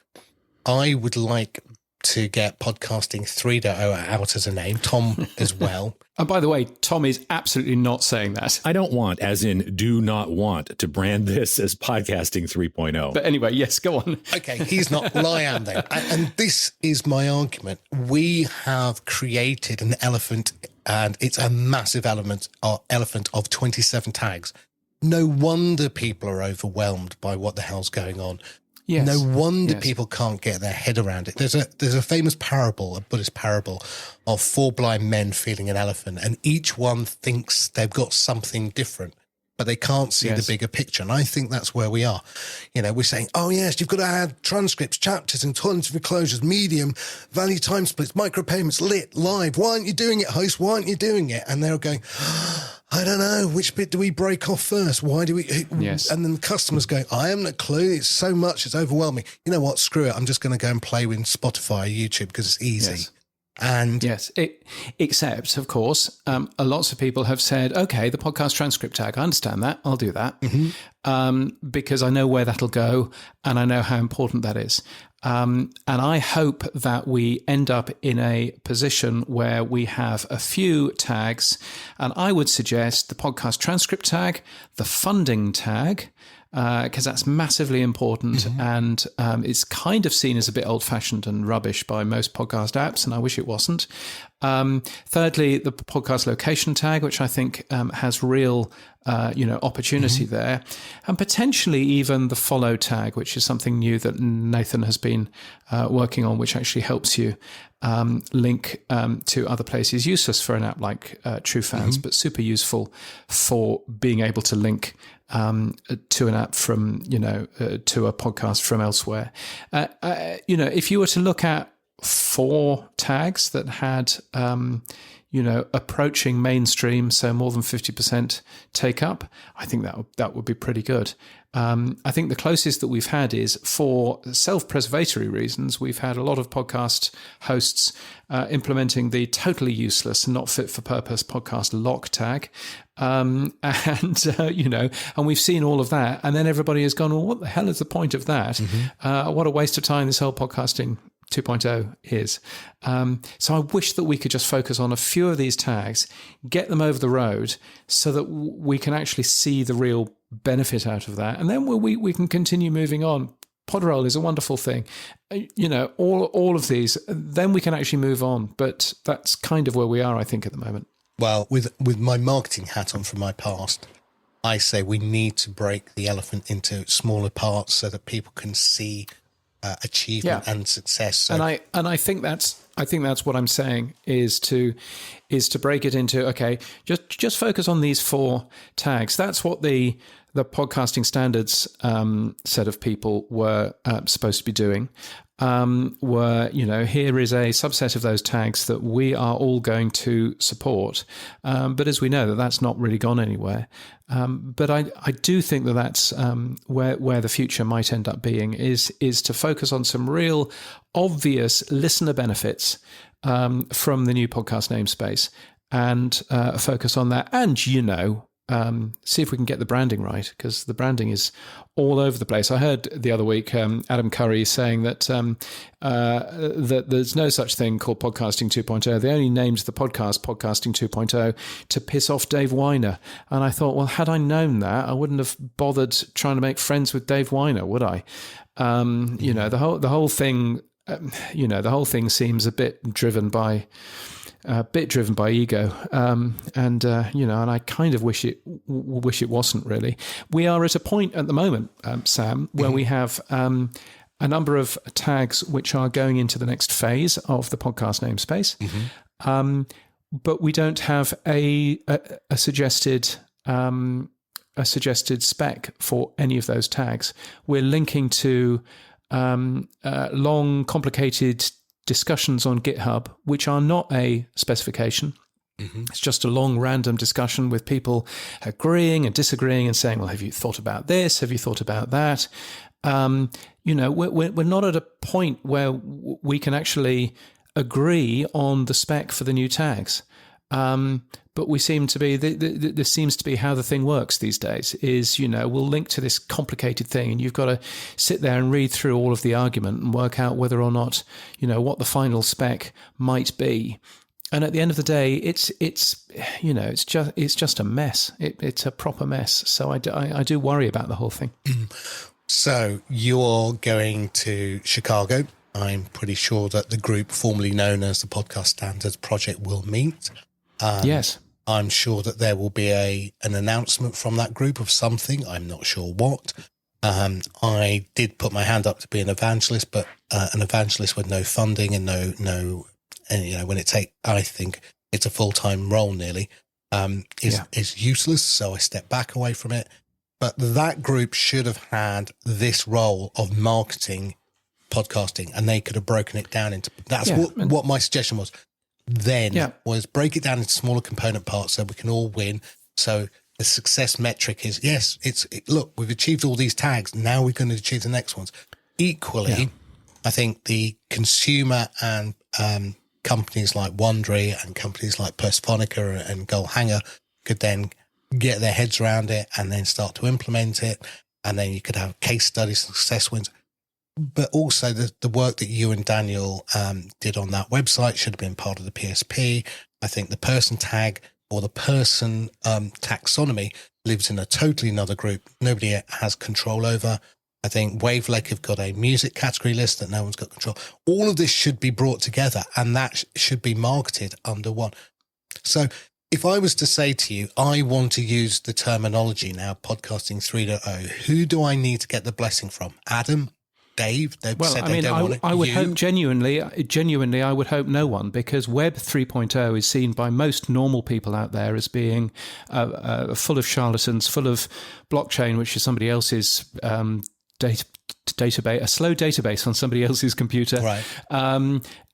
I would like to get podcasting 3.0 out as a name, Tom as well. And by the way, Tom is absolutely not saying that. I don't want, as in do not want, to brand this as podcasting 3.0. But anyway, yes, go on. Okay, he's not. Well, I am then. And this is my argument. We have created an elephant, and it's a massive elephant of 27 tags. No wonder people are overwhelmed by what the hell's going on. Yes. No wonder people can't get their head around it. There's a famous parable, a Buddhist parable, of 4 blind men feeding an elephant, and each one thinks they've got something different, but they can't see the bigger picture. And I think that's where we are. You know, we're saying, oh yes, you've got to add transcripts, chapters, alternative closures, medium, value time splits, micropayments, lit, live. Why aren't you doing it, host? Why aren't you doing it? And they're going, I don't know, which bit do we break off first? Why do we? Yes. And then the customers go, I haven't a clue. It's so much. It's overwhelming. You know what? Screw it. I'm just going to go and play with Spotify or YouTube because it's easy. Yes. And yes, except, of course, lots of people have said, okay, the podcast transcript tag, I understand that. I'll do that because I know where that'll go and I know how important that is. And I hope that we end up in a position where we have a few tags, and I would suggest the podcast transcript tag, the funding tag, because that's massively important, and it's kind of seen as a bit old-fashioned and rubbish by most podcast apps, and I wish it wasn't. Thirdly, the podcast location tag, which I think has real opportunity there, and potentially even the follow tag, which is something new that Nathan has been working on, which actually helps you link to other places. Useless for an app like TrueFans, but super useful for being able to link to an app from, to a podcast from elsewhere. If you were to look at 4 tags that had, approaching mainstream, so more than 50% take up, I think that would be pretty good. I think the closest that we've had is, for self-preservatory reasons, we've had a lot of podcast hosts implementing the totally useless, not fit for purpose podcast lock tag. And we've seen all of that. And then everybody has gone, well, what the hell is the point of that? What a waste of time this whole podcasting 2.0 is. So I wish that we could just focus on a few of these tags, get them over the road so that we can actually see the real benefit out of that. And then we can continue moving on. Podroll is a wonderful thing. All of these, then we can actually move on. But that's kind of where we are, I think, at the moment. Well, with my marketing hat on from my past, I say we need to break the elephant into smaller parts so that people can see achievement and success. So, and I think that's what I'm saying is to break it into, okay, just focus on these 4 tags. That's what the podcasting standards set of people were supposed to be doing. Here is a subset of those tags that we are all going to support. But as we know, that's not really gone anywhere. But I do think that's where the future might end up being is to focus on some real obvious listener benefits from the new podcast namespace and focus on that. And, see if we can get the branding right, because the branding is all over the place. I heard the other week Adam Curry saying that that there's no such thing called Podcasting 2.0. They only named the podcast Podcasting 2.0 to piss off Dave Weiner. And I thought, well, had I known that, I wouldn't have bothered trying to make friends with Dave Weiner, would I? The whole thing, the whole thing seems a bit driven by ego, and I kind of wish it wasn't really. We are at a point at the moment, Sam, where we have a number of tags which are going into the next phase of the podcast namespace, but we don't have a suggested a suggested spec for any of those tags. We're linking to long, complicated discussions on GitHub, which are not a specification. Mm-hmm. It's just a long, random discussion with people agreeing and disagreeing and saying, well, have you thought about this? Have you thought about that? We're not at a point where we can actually agree on the spec for the new tags. But we seem to be, this seems to be how the thing works these days, is, we'll link to this complicated thing and you've got to sit there and read through all of the argument and work out whether or not, what the final spec might be. And at the end of the day, it's just a mess. It's a proper mess. So I do worry about the whole thing. So you're going to Chicago. I'm pretty sure that the group formerly known as the Podcast Standards Project will meet. Yes. I'm sure that there will be an announcement from that group of something. I'm not sure what. I did put my hand up to be an evangelist, but an evangelist with no funding and no, when I think it's a full-time role nearly, is useless. So I stepped back away from it. But that group should have had this role of marketing podcasting, and they could have broken it down into, what my suggestion was. Was break it down into smaller component parts so we can all win. So the success metric is, look, we've achieved all these tags. Now we're going to achieve the next ones. Equally, I think the consumer and companies like Wondery and companies like Persphonica and Goalhanger could then get their heads around it and then start to implement it. And then you could have case studies, success wins. But also the work that you and Daniel did on that website should have been part of the PSP. I think the person tag or the person taxonomy lives in a totally another group. Nobody has control over. I think Wavelake have got a music category list that no one's got control. All of this should be brought together and that should be marketed under one. So if I was to say to you, I want to use the terminology now, podcasting 3.0, who do I need to get the blessing from? Adam? Dave? I would hope genuinely, I would hope no one, because Web 3.0 is seen by most normal people out there as being full of charlatans, full of blockchain, which is somebody else's database, a slow database on somebody else's computer. Right.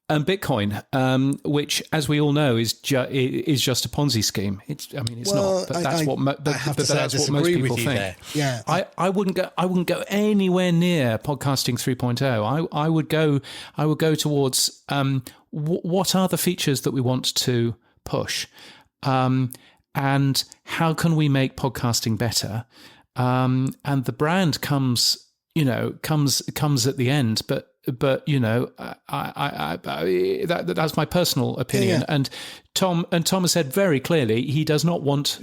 And Bitcoin, which, as we all know, is just a Ponzi scheme. It's not. But that's what most people think. There. Yeah, I wouldn't go anywhere near podcasting 3.0. I would go towards what are the features that we want to push, and how can we make podcasting better? And the brand comes at the end, but that's my personal opinion. Yeah. And Tom has said very clearly he do not want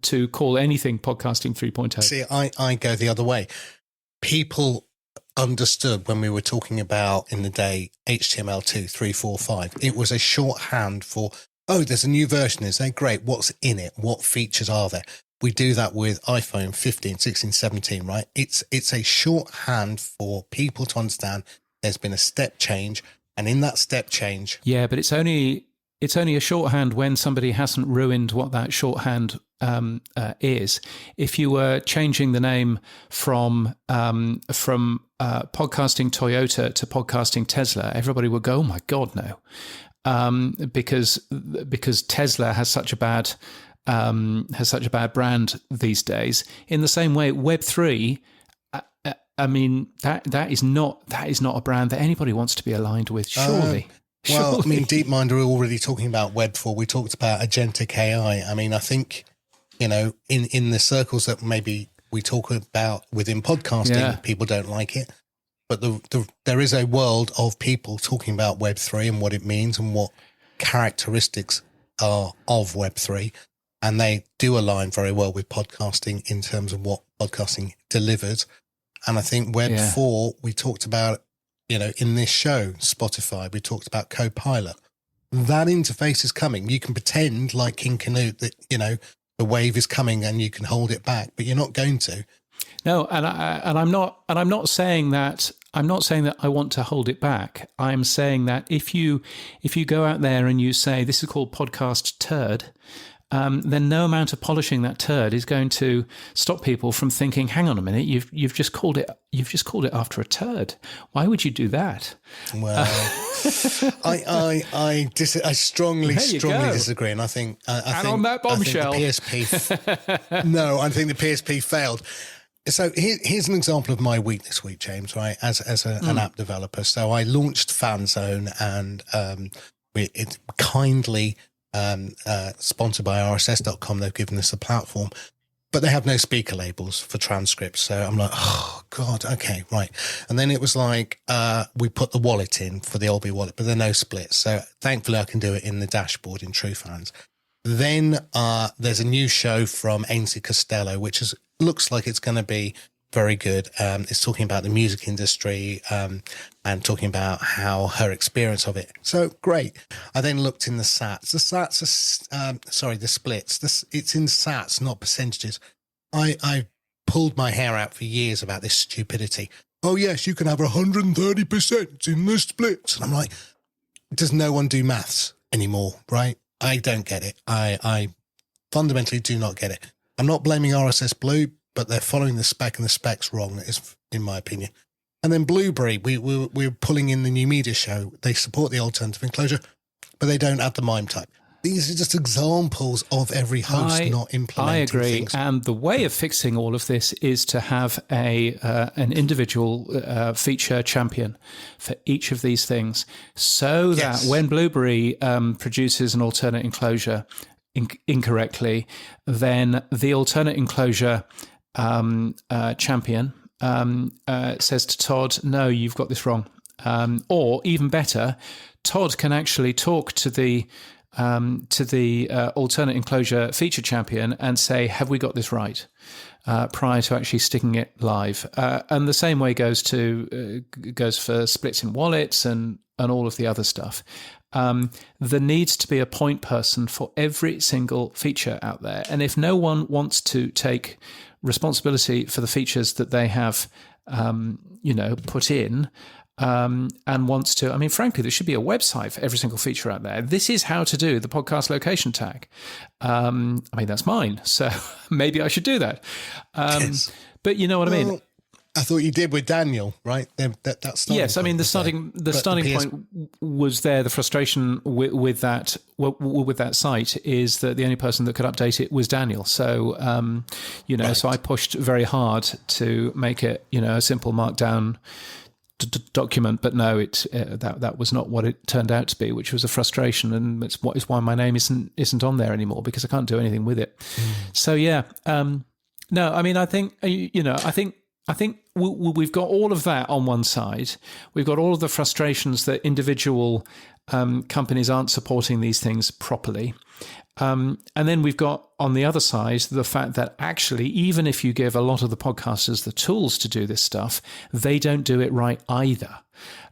to call anything podcasting 3.0. See, I go the other way. People understood when we were talking about in the day HTML2 3.4.5. It was a shorthand for, there's a new version. Is there? Great. What's in it? What features are there? We do that with iPhone 15, 16, 17, right? It's a shorthand for people to understand there's been a step change. And in that step change... Yeah, but it's only a shorthand when somebody hasn't ruined what that shorthand is. If you were changing the name from podcasting Toyota to podcasting Tesla, everybody would go, oh my God, no. Because Tesla has such a bad brand these days. In the same way, Web3, that is not a brand that anybody wants to be aligned with. Surely. Well, surely. DeepMind are already talking about Web4. We talked about agentic AI. I think, in the circles that maybe we talk about within podcasting, people don't like it. But there is a world of people talking about Web3 and what it means and what characteristics are of Web3. And they do align very well with podcasting in terms of what podcasting delivers. And I think Web 4, we talked about, in this show, Spotify, we talked about Copilot. That interface is coming. You can pretend like King Canute that, the wave is coming and you can hold it back, but you're not going to. No, I'm not saying that I want to hold it back. I'm saying that if you go out there and you say this is called podcast turd, then no amount of polishing that turd is going to stop people from thinking, hang on a minute, you've just called it after a turd. Why would you do that? Well, I strongly disagree, and I think on that bombshell, I think the PSP. No, I think the PSP failed. So here's an example of my week this week, James. Right, as an app developer, so I launched FanZone, and it's kindly sponsored by RSS.com. They've given us a platform, but they have no speaker labels for transcripts. So I'm like, oh God, okay, right. And then it was like, we put the wallet in for the Olby wallet, but there are no splits. So thankfully I can do it in the dashboard in TrueFans. Then there's a new show from Ainsley Costello, which looks like it's going to be very good. It's talking about the music industry and talking about how her experience of it. So great. I then looked in the sats. The sats are, the splits. It's in sats, not percentages. I pulled my hair out for years about this stupidity. Oh yes, you can have 130% in the splits. And I'm like, does no one do maths anymore, right? I don't get it. I fundamentally do not get it. I'm not blaming RSS Blue, but they're following the spec, and the spec's wrong, in my opinion. And then Blueberry, we're pulling in the new media show. They support the alternative enclosure, but they don't add the MIME type. These are just examples of every host not implementing. I agree, things. And the way of fixing all of this is to have an individual feature champion for each of these things, so that when Blueberry produces an alternate enclosure incorrectly, then the alternate enclosure champion says to Todd, no, you've got this wrong. Or even better, Todd can actually talk to the alternate enclosure feature champion and say, have we got this right? Prior to actually sticking it live. And the same way goes for splits in wallets and all of the other stuff. There needs to be a point person for every single feature out there. And if no one wants to take responsibility for the features that they have, put in, and wants to, I mean, frankly, there should be a website for every single feature out there. This is how to do the podcast location tag. I mean, that's mine, so maybe I should do that. Yes. But you know what I mean? I thought you did with Daniel, right? That's yes. I mean, the starting point was there. The frustration with that site is that the only person that could update it was Daniel. So, right. So I pushed very hard to make it, a simple markdown document, but no, that was not what it turned out to be, which was a frustration, and it's why my name isn't on there anymore, because I can't do anything with it. So yeah, no, I mean, I think I think we've got all of that on one side. We've got all of the frustrations that individual companies aren't supporting these things properly. And then we've got on the other side the fact that actually, even if you give a lot of the podcasters the tools to do this stuff, they don't do it right either.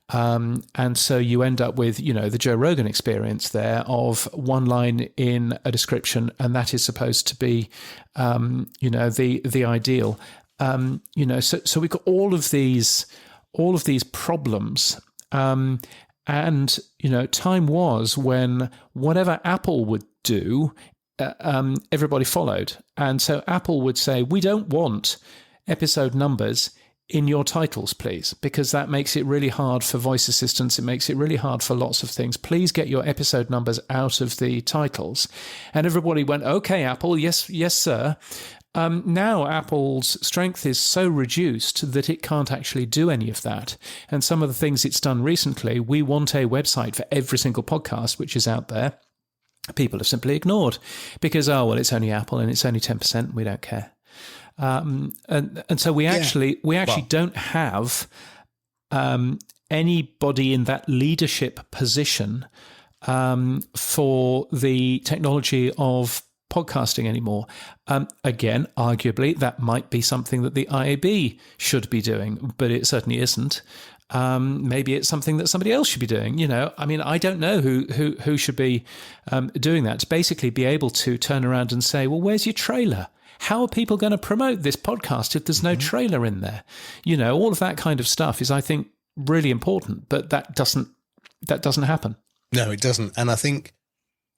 And so you end up with, the Joe Rogan experience there of one line in a description, and that is supposed to be, the ideal. So we've got all of these problems. And, time was when whatever Apple would do, everybody followed. And so Apple would say, we don't want episode numbers in your titles, please, because that makes it really hard for voice assistants. It makes it really hard for lots of things. Please get your episode numbers out of the titles. And everybody went, okay, Apple, yes, sir. Now Apple's strength is so reduced that it can't actually do any of that. And some of the things it's done recently, we want a website for every single podcast which is out there. People have simply ignored because, it's only Apple and it's only 10%. We don't care. And so we actually don't have anybody in that leadership position for the technology of podcasting anymore. Again, arguably, that might be something that the IAB should be doing, but it certainly isn't. Maybe it's something that somebody else should be doing. I mean, I don't know who should be doing that. To basically be able to turn around and say, well, where's your trailer? How are people going to promote this podcast if there's no trailer in there? All of that kind of stuff is, I think, really important, but that doesn't happen. No, it doesn't. And I think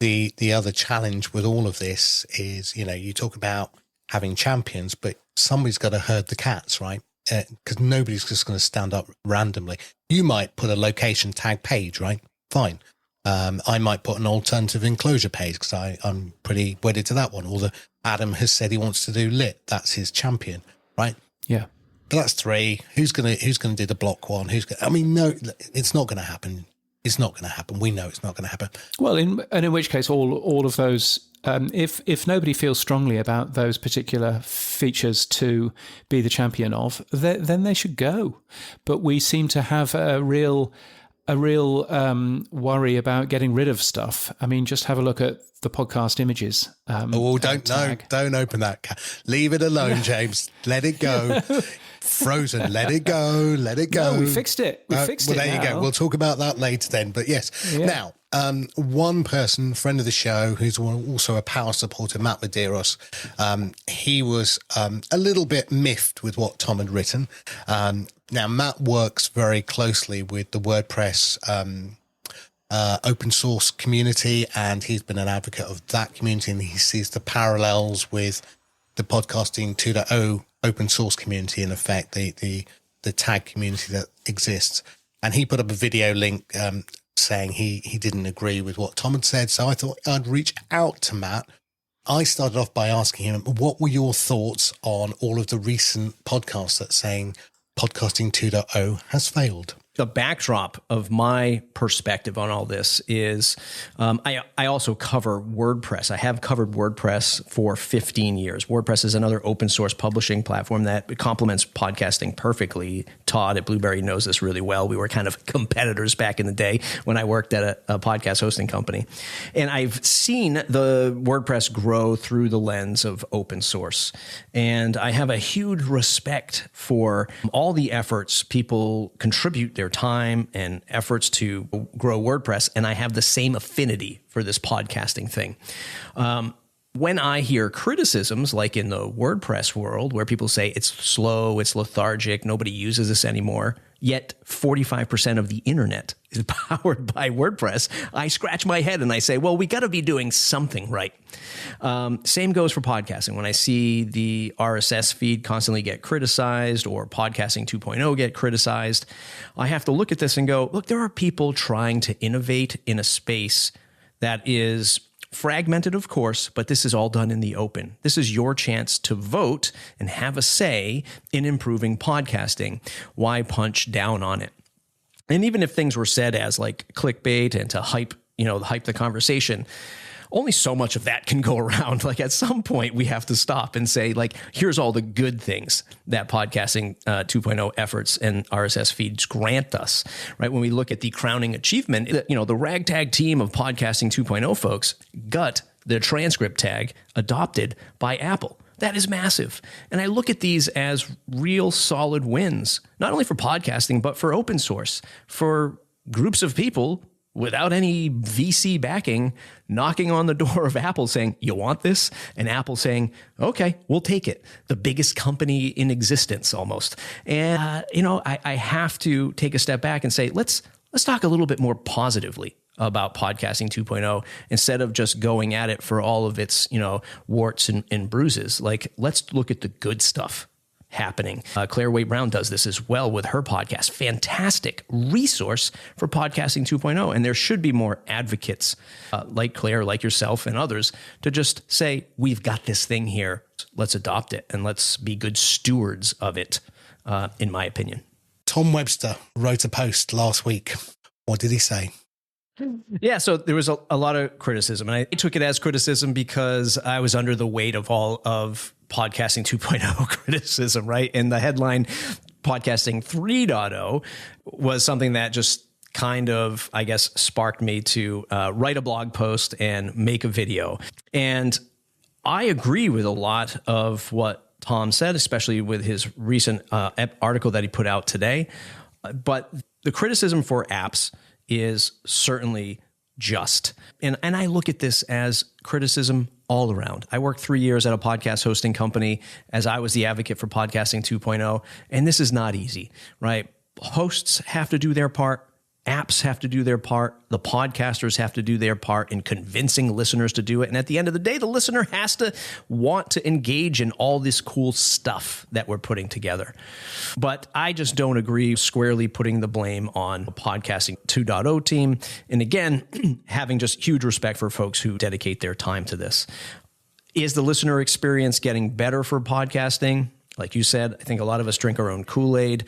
the other challenge with all of this is, you talk about having champions, but somebody's got to herd the cats, right? Because nobody's just going to stand up randomly. You might put a location tag page, right? Fine. I might put an alternative enclosure page because I'm pretty wedded to that one. Or Adam has said he wants to do lit. That's his champion, right? Yeah. But that's 3. Who's gonna do the block one? No, it's not going to happen. It's not going to happen. We know it's not going to happen. Well, in which case, all of those, if nobody feels strongly about those particular features to be the champion of, then they should go. But we seem to have a real worry about getting rid of stuff. I mean, just have a look at the podcast images. Don't open that. Leave it alone, James. Let it go. Frozen. Let it go. No, we fixed it. There you go. We'll talk about that later then. But yes. Yeah. Now, one person, friend of the show, who's also a power supporter, Matt Medeiros, he was a little bit miffed with what Tom had written. Now, Matt works very closely with the WordPress open source community, and he's been an advocate of that community, and he sees the parallels with the Podcasting 2.0 open source community, in effect, the tag community that exists. And he put up a video link saying he didn't agree with what Tom had said. So I thought I'd reach out to Matt. I started off by asking him, what were your thoughts on all of the recent podcasts that saying Podcasting 2.0 has failed? The backdrop of my perspective on all this is I also cover WordPress. I have covered WordPress for 15 years. WordPress is another open source publishing platform that complements podcasting perfectly. Todd at Blueberry knows this really well. We were kind of competitors back in the day when I worked at a podcast hosting company. And I've seen the WordPress grow through the lens of open source. And I have a huge respect for all the efforts people contribute their time and efforts to grow WordPress, and I have the same affinity for this podcasting thing. When I hear criticisms, like in the WordPress world, where people say it's slow, it's lethargic, nobody uses this anymore, yet 45% of the internet is powered by WordPress, I scratch my head and I say, well, we got to be doing something right. Same goes for podcasting. When I see the RSS feed constantly get criticized or Podcasting 2.0 get criticized, I have to look at this and go, look, there are people trying to innovate in a space that is fragmented, of course, but this is all done in the open. This is your chance to vote and have a say in improving podcasting. Why punch down on it? And even if things were said as like clickbait and to hype the conversation, only so much of that can go around. Like at some point we have to stop and say, like, here's all the good things that Podcasting 2.0 efforts and RSS feeds grant us, right? When we look at the crowning achievement, the ragtag team of Podcasting 2.0 folks got the transcript tag adopted by Apple. That is massive. And I look at these as real solid wins, not only for podcasting, but for open source, for groups of people without any VC backing, knocking on the door of Apple saying, you want this? And Apple saying, okay, we'll take it. The biggest company in existence almost. And, I have to take a step back and say, let's talk a little bit more positively about Podcasting 2.0 instead of just going at it for all of its, warts and bruises. Like, let's look at the good stuff happening. Claire Waite Brown does this as well with her podcast. Fantastic resource for Podcasting 2.0. And there should be more advocates like Claire, like yourself and others to just say, we've got this thing here. Let's adopt it and let's be good stewards of it, in my opinion. Tom Webster wrote a post last week. What did he say? Yeah, so there was a lot of criticism, and I took it as criticism because I was under the weight of all of Podcasting 2.0 criticism, right? And the headline, Podcasting 3.0, was something that just kind of, I guess, sparked me to write a blog post and make a video. And I agree with a lot of what Tom said, especially with his recent article that he put out today. But the criticism for apps is certainly just. And I look at this as criticism all around. I worked 3 years at a podcast hosting company as I was the advocate for Podcasting 2.0, and this is not easy, right? Hosts have to do their part. Apps have to do their part. The podcasters have to do their part in convincing listeners to do it. And at the end of the day, the listener has to want to engage in all this cool stuff that we're putting together. But I just don't agree squarely putting the blame on the Podcasting 2.0 team. And again, having just huge respect for folks who dedicate their time to this. Is the listener experience getting better for podcasting? Like you said, I think a lot of us drink our own Kool-Aid.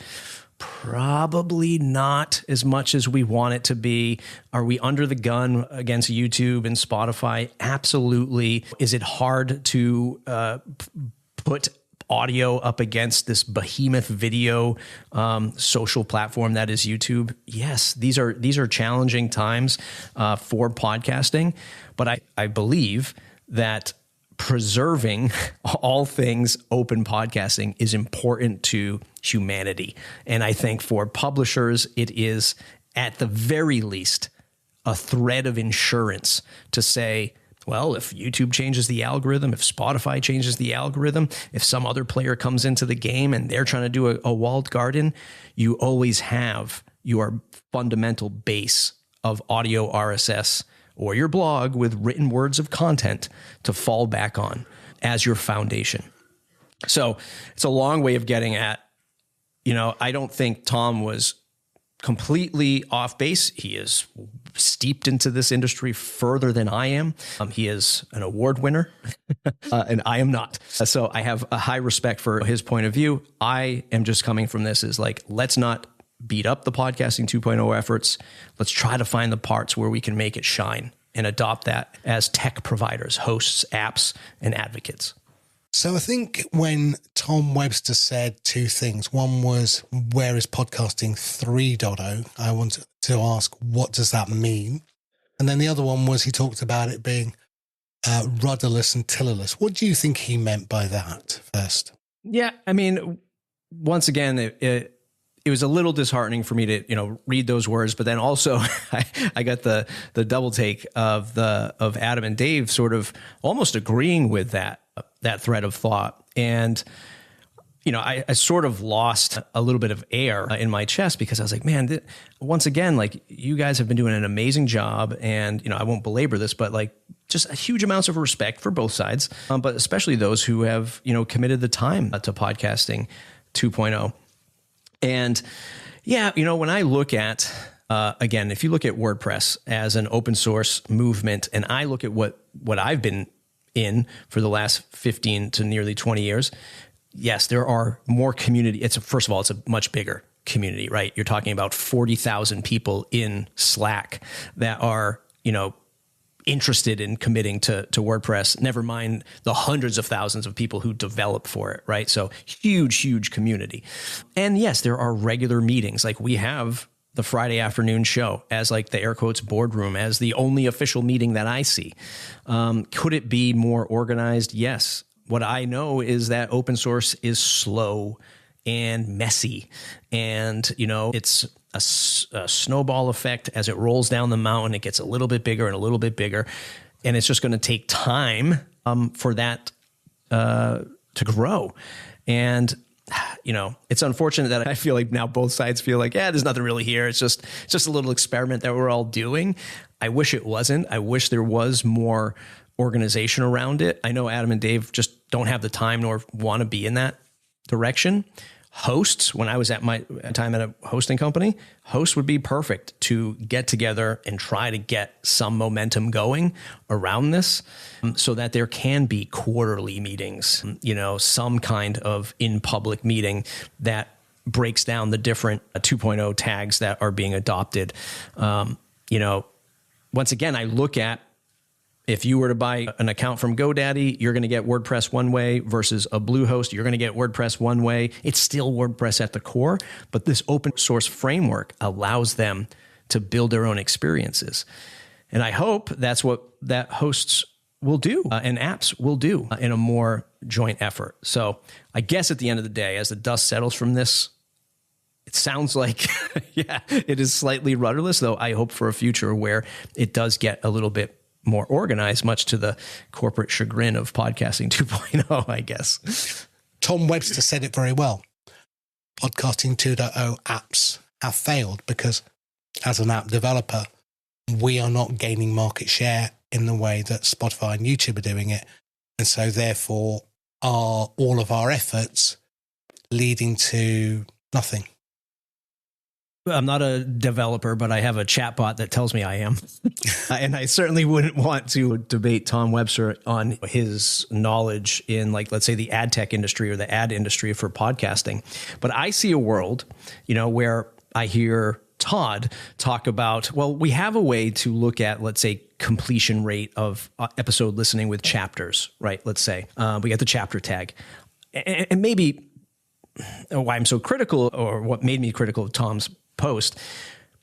Probably not as much as we want it to be. Are we under the gun against YouTube and Spotify? Absolutely. Is it hard to put audio up against this behemoth video social platform that is YouTube? Yes, these are challenging times for podcasting, but I believe that preserving all things open podcasting is important to humanity. And I think for publishers, it is at the very least a thread of insurance to say, well, if YouTube changes the algorithm, if Spotify changes the algorithm, if some other player comes into the game and they're trying to do a walled garden, you always have your fundamental base of audio RSS or your blog with written words of content to fall back on as your foundation. So it's a long way of getting at, I don't think Tom was completely off base. He is steeped into this industry further than I am. He is an award winner and I am not. So I have a high respect for his point of view. I am just coming from this as like, let's not beat up the Podcasting 2.0 efforts. Let's try to find the parts where we can make it shine and adopt that as tech providers, hosts, apps, and advocates. So I think when Tom Webster said two things, one was, where is Podcasting 3.0? I wanted to ask, what does that mean? And then the other one was he talked about it being rudderless and tillerless. What do you think he meant by that first? Yeah, I mean, once again, it was a little disheartening for me to, read those words, but then also I got the double take of Adam and Dave sort of almost agreeing with that thread of thought. And, I sort of lost a little bit of air in my chest because I was like, man, once again, like you guys have been doing an amazing job. And, I won't belabor this, but like just a huge amounts of respect for both sides, but especially those who have, committed the time to Podcasting 2.0. And yeah, when I look at, again, if you look at WordPress as an open source movement, and I look at what I've been in for the last 15 to nearly 20 years, yes, there are more community. First of all, it's a much bigger community, right? You're talking about 40,000 people in Slack that are, interested in committing to WordPress, never mind the hundreds of thousands of people who develop for it, right? So huge community. And yes, there are regular meetings. Like we have the Friday afternoon show as like the air quotes boardroom as the only official meeting that I see. Could it be more organized? Yes. What I know is that open source is slow and messy. And, it's a snowball effect. As it rolls down the mountain, it gets a little bit bigger and a little bit bigger. And it's just going to take time for that to grow. And, it's unfortunate that I feel like now both sides feel like, there's nothing really here. It's just a little experiment that we're all doing. I wish it wasn't. I wish there was more organization around it. I know Adam and Dave just don't have the time nor want to be in that direction. Hosts, when I was at my time at a hosting company, hosts would be perfect to get together and try to get some momentum going around this so that there can be quarterly meetings, some kind of in-public meeting that breaks down the different 2.0 tags that are being adopted. Once again, I look at, if you were to buy an account from GoDaddy, you're going to get WordPress one way versus a Bluehost. You're going to get WordPress one way. It's still WordPress at the core, but this open source framework allows them to build their own experiences. And I hope that's what that hosts will do and apps will do in a more joint effort. So I guess at the end of the day, as the dust settles from this, it sounds like, it is slightly rudderless, though I hope for a future where it does get a little bit more organized, much to the corporate chagrin of Podcasting 2.0, I guess. Tom Webster said it very well. Podcasting 2.0 apps have failed because as an app developer, we are not gaining market share in the way that Spotify and YouTube are doing it. And so therefore are all of our efforts leading to nothing. I'm not a developer, but I have a chatbot that tells me I am. And I certainly wouldn't want to debate Tom Webster on his knowledge in, like, let's say the ad tech industry or the ad industry for podcasting. But I see a world, where I hear Todd talk about, well, we have a way to look at, let's say, completion rate of episode listening with chapters, right? Let's say we got the chapter tag. And maybe why I'm so critical, or what made me critical of Tom's post,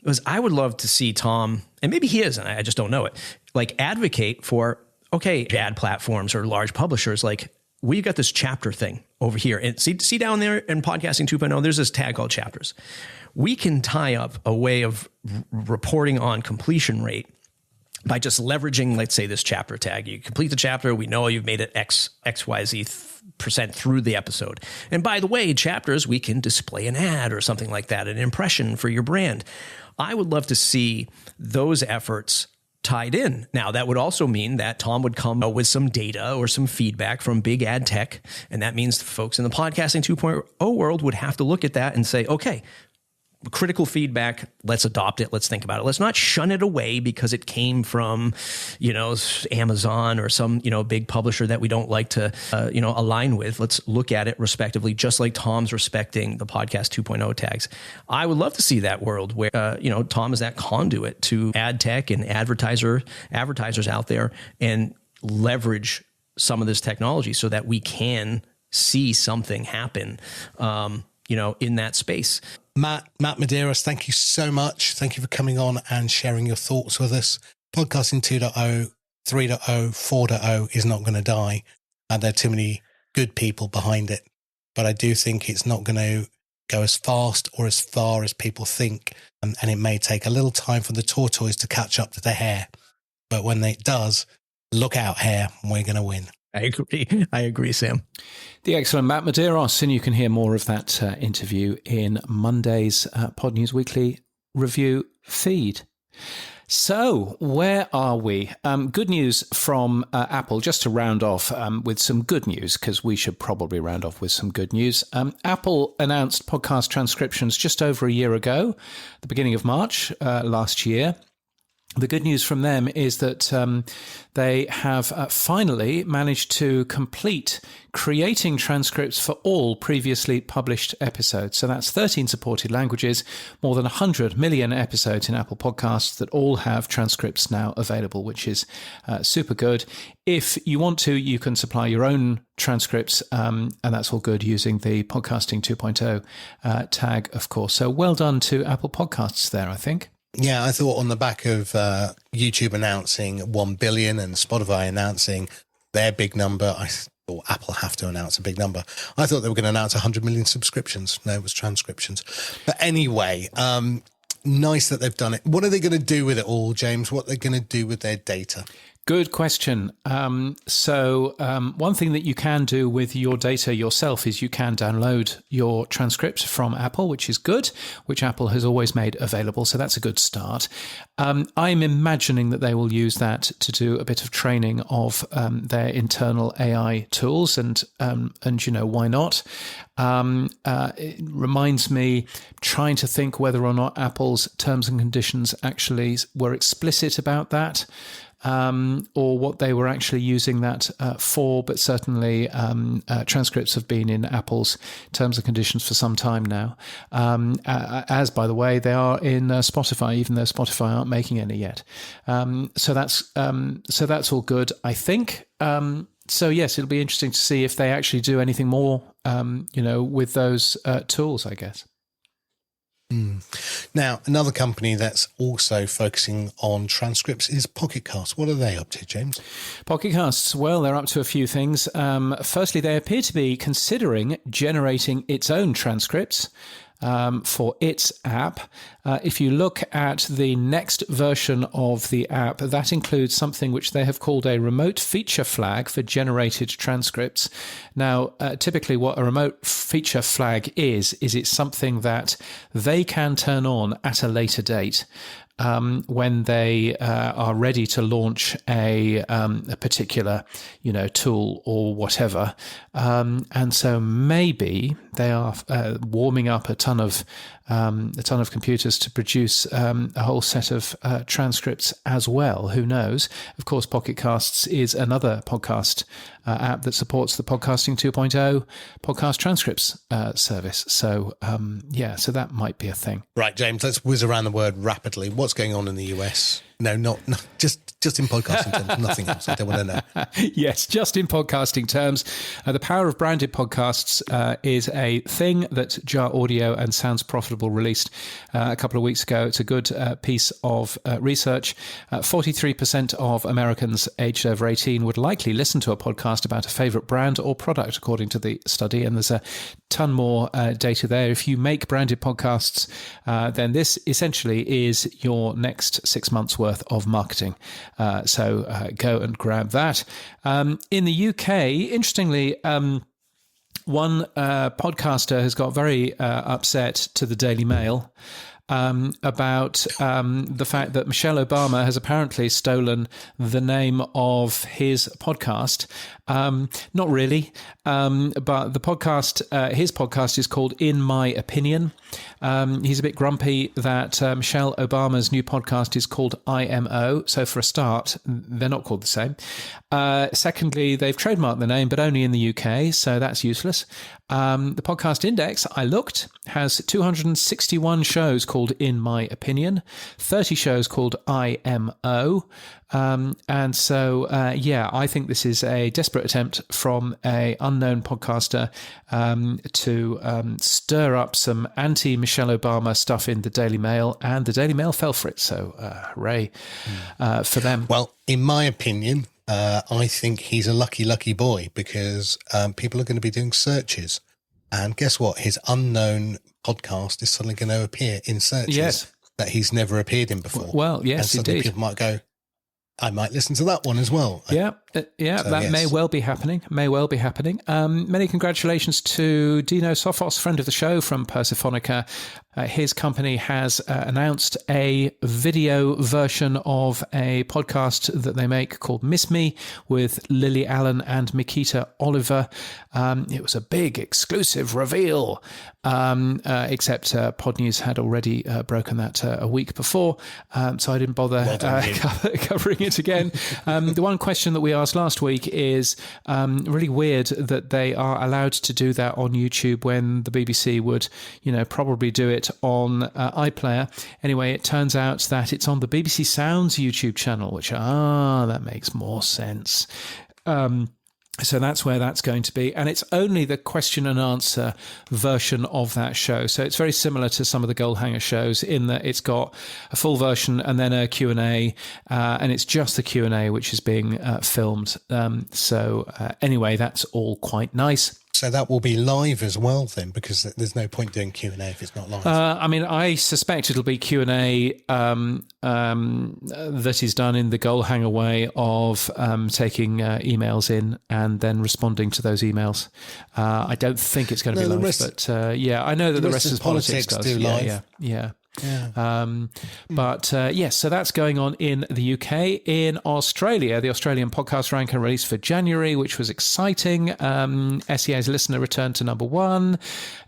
was I would love to see Tom, and maybe he is, and I just don't know it, like advocate for, okay, ad platforms or large publishers, like, we've got this chapter thing over here. And see down there in Podcasting 2.0, there's this tag called chapters. We can tie up a way of reporting on completion rate by just leveraging, let's say, this chapter tag. You complete the chapter, we know you've made it XYZ percent through the episode. And by the way, chapters, we can display an ad or something like that, an impression for your brand. I would love to see those efforts tied in. Now, that would also mean that Tom would come with some data or some feedback from big ad tech. And that means the folks in the Podcasting 2.0 world would have to look at that and say, okay, critical feedback, let's adopt it. Let's think about it. Let's not shun it away because it came from, Amazon or some, big publisher that we don't like to, align with. Let's look at it respectively, just like Tom's respecting the Podcast 2.0 tags. I would love to see that world where, Tom is that conduit to ad tech and advertisers out there and leverage some of this technology so that we can see something happen, in that space. Matt Medeiros, thank you so much. Thank you for coming on and sharing your thoughts with us. Podcasting 2.0, 3.0, 4.0 is not going to die. And there are too many good people behind it. But I do think it's not going to go as fast or as far as people think. And it may take a little time for the tortoise to catch up to the hare. But when it does, look out, hare, we're going to win. I agree, Sam. The excellent Matt Medeiros, and you can hear more of that interview in Monday's Pod News Weekly review feed. So, where are we? Good news from Apple, just to round off with some good news, because we should probably round off with some good news. Apple announced podcast transcriptions just over a year ago, the beginning of March last year. The good news from them is that they have finally managed to complete creating transcripts for all previously published episodes. So that's 13 supported languages, more than 100 million episodes in Apple Podcasts that all have transcripts now available, which is super good. If you want to, you can supply your own transcripts, and that's all good using the Podcasting 2.0 tag, of course. So well done to Apple Podcasts there, I think. Yeah, I thought on the back of YouTube announcing 1 billion and Spotify announcing their big number, I thought Apple have to announce a big number. I thought they were going to announce 100 million subscriptions. No, it was transcriptions. But anyway, nice that they've done it. What are they going to do with it all, James? What are they going to do with their data? Good question. So one thing that you can do with your data yourself is you can download your transcript from Apple, which is good, which Apple has always made available. So that's a good start. I'm imagining that they will use that to do a bit of training of their internal AI tools, and why not? It reminds me, trying to think whether or not Apple's terms and conditions actually were explicit about that. Or what they were actually using that for, but certainly transcripts have been in Apple's terms and conditions for some time now. As, by the way, they are in Spotify, even though Spotify aren't making any yet. So that's all good, I think. So yes, it'll be interesting to see if they actually do anything more, with those tools, I guess. Now, another company that's also focusing on transcripts is Pocket Casts. What are they up to, James? Pocket Casts, well, they're up to a few things. Firstly, they appear to be considering generating its own transcripts for its app. If you look at the next version of the app, that includes something which they have called a remote feature flag for generated transcripts. Now, typically what a remote feature flag is it's something that they can turn on at a later date. When they are ready to launch a particular, tool or whatever, and so maybe they are warming up a ton of computers to produce a whole set of transcripts as well. Who knows? Of course, Pocket Casts is another podcast app that supports the Podcasting 2.0 podcast transcripts service. So, so that might be a thing. Right, James, let's whiz around the word rapidly. What's going on in the US? No, just in podcasting terms, nothing else. I don't want to know. Yes, just in podcasting terms. The power of branded podcasts is a thing that Jar Audio and Sounds Profitable released a couple of weeks ago. It's a good piece of research. 43% of Americans aged over 18 would likely listen to a podcast about a favorite brand or product, according to the study. And there's a ton more data there. If you make branded podcasts, then this essentially is your next 6 months worth of marketing. So go and grab that. In the UK, interestingly, one podcaster has got very upset to the Daily Mail about the fact that Michelle Obama has apparently stolen the name of his podcast. Not really, but the podcast, his podcast is called In My Opinion. He's a bit grumpy that Michelle Obama's new podcast is called IMO. So for a start, they're not called the same. Secondly, they've trademarked the name, but only in the UK, so that's useless. The Podcast Index, I looked, has 261 shows called In My Opinion, 30 shows called IMO. And so, I think this is a desperate attempt from a unknown podcaster to stir up some anti-Michelle Obama stuff in the Daily Mail, and the Daily Mail fell for it. So, hooray for them. Well, in my opinion, I think he's a lucky boy because people are going to be doing searches. And guess what? His unknown podcast is suddenly going to appear in searches that he's never appeared in before. Well, yes, and suddenly indeed. People might go, I might listen to that one as well. May well be happening. Many congratulations to Dino Sophos, friend of the show from Persephonica. His company has announced a video version of a podcast that they make called Miss Me with Lily Allen and Mikita Oliver. It was a big exclusive reveal, except Pod News had already broken that a week before, so I didn't bother covering it again. The one question that we asked last week is really weird that they are allowed to do that on YouTube when the BBC would, probably do it on iPlayer. Anyway, it turns out that it's on the BBC Sounds YouTube channel, which, that makes more sense. So that's where that's going to be. And it's only the question and answer version of that show. So it's very similar to some of the Goldhanger shows in that it's got a full version and then a Q&A, and it's just the Q&A which is being filmed. Anyway, that's all quite nice. So that will be live as well then, because there's no point doing Q&A if it's not live. I suspect it'll be Q&A that is done in the Goldhanger way of taking emails in and then responding to those emails. I don't think it's going to be live, but I know that the rest of politics does. Do live. Yeah. So that's going on in the UK. In Australia, the Australian podcast ranker released for January, which was exciting. SEA's Listener returned to number 1.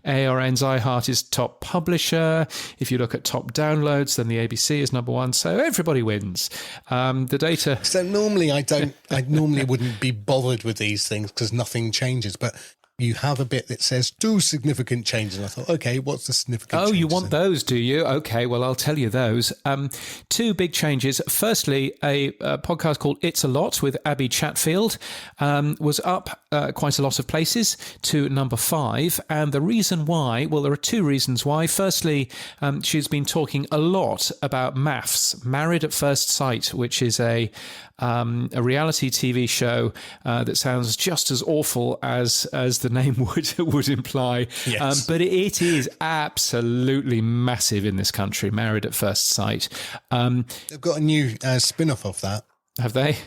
ARN's iHeart is top publisher. If you look at top downloads, then the ABC is number 1. So everybody wins. The data. So normally I normally wouldn't be bothered with these things because nothing changes, but you have a bit that says 2 significant changes. And I thought, okay, what's the significant changes? Oh, you want those, do you? Okay, well, I'll tell you those. 2 big changes. Firstly, a podcast called It's a Lot with Abby Chatfield was up quite a lot of places to number 5. And the reason why, well, there are 2 reasons why. Firstly, she's been talking a lot about MAFS, Married at First Sight, which is a reality TV show that sounds just as awful as the name would imply. Yes. But it is absolutely massive in this country, Married at First Sight. They've got a new spin-off of that. Have they?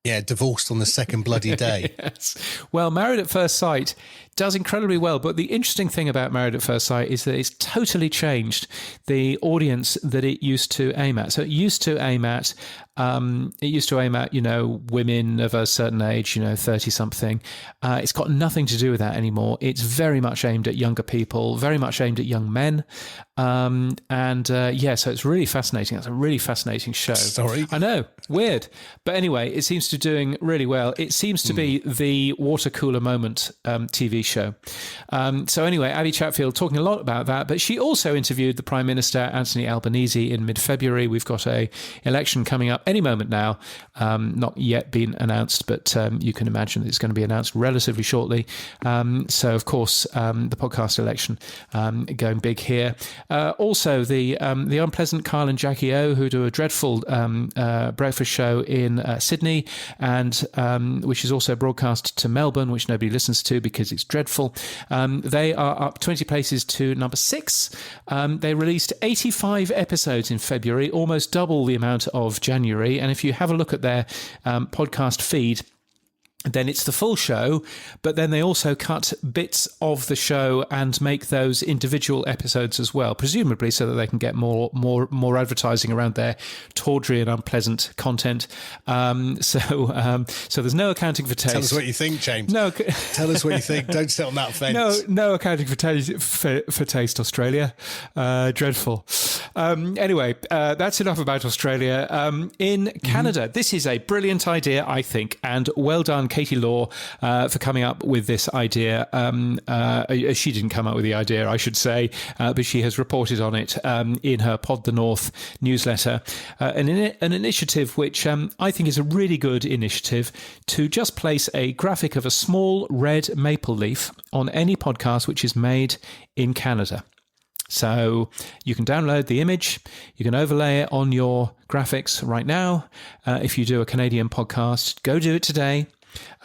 Yeah, Divorced on the Second Bloody Day. Yes. Well, Married at First Sight does incredibly well. But the interesting thing about Married at First Sight is that it's totally changed the audience that it used to aim at. So it used to aim at, women of a certain age, 30 something. It's got nothing to do with that anymore. It's very much aimed at younger people, very much aimed at young men. So it's really fascinating. It's a really fascinating show. Sorry. I know, weird. But anyway, it seems to be doing really well. It seems to be the water cooler moment TV show. So anyway, Abby Chatfield talking a lot about that, but she also interviewed the Prime Minister, Anthony Albanese, in mid-February. We've got a election coming up any moment now, not yet been announced, but you can imagine that it's going to be announced relatively shortly. So of course, the podcast election going big here. Also, the unpleasant Kyle and Jackie O, who do a dreadful breakfast show in Sydney, and which is also broadcast to Melbourne, which nobody listens to because it's dreadful. They are up 20 places to number 6. They released 85 episodes in February, almost double the amount of January. And if you have a look at their podcast feed, then it's the full show, but then they also cut bits of the show and make those individual episodes as well, presumably so that they can get more advertising around their tawdry and unpleasant content. So there's no accounting for taste. Tell us what you think, James. No, tell us what you think. Don't sit on that fence. No accounting for taste, Australia. Dreadful. Anyway, that's enough about Australia. In Canada, this is a brilliant idea, I think, and well done, Katie Law, for coming up with this idea. She didn't come up with the idea, I should say, but she has reported on it in her Pod the North newsletter. An initiative which I think is a really good initiative to just place a graphic of a small red maple leaf on any podcast which is made in Canada. So you can download the image, you can overlay it on your graphics right now. If you do a Canadian podcast, go do it today.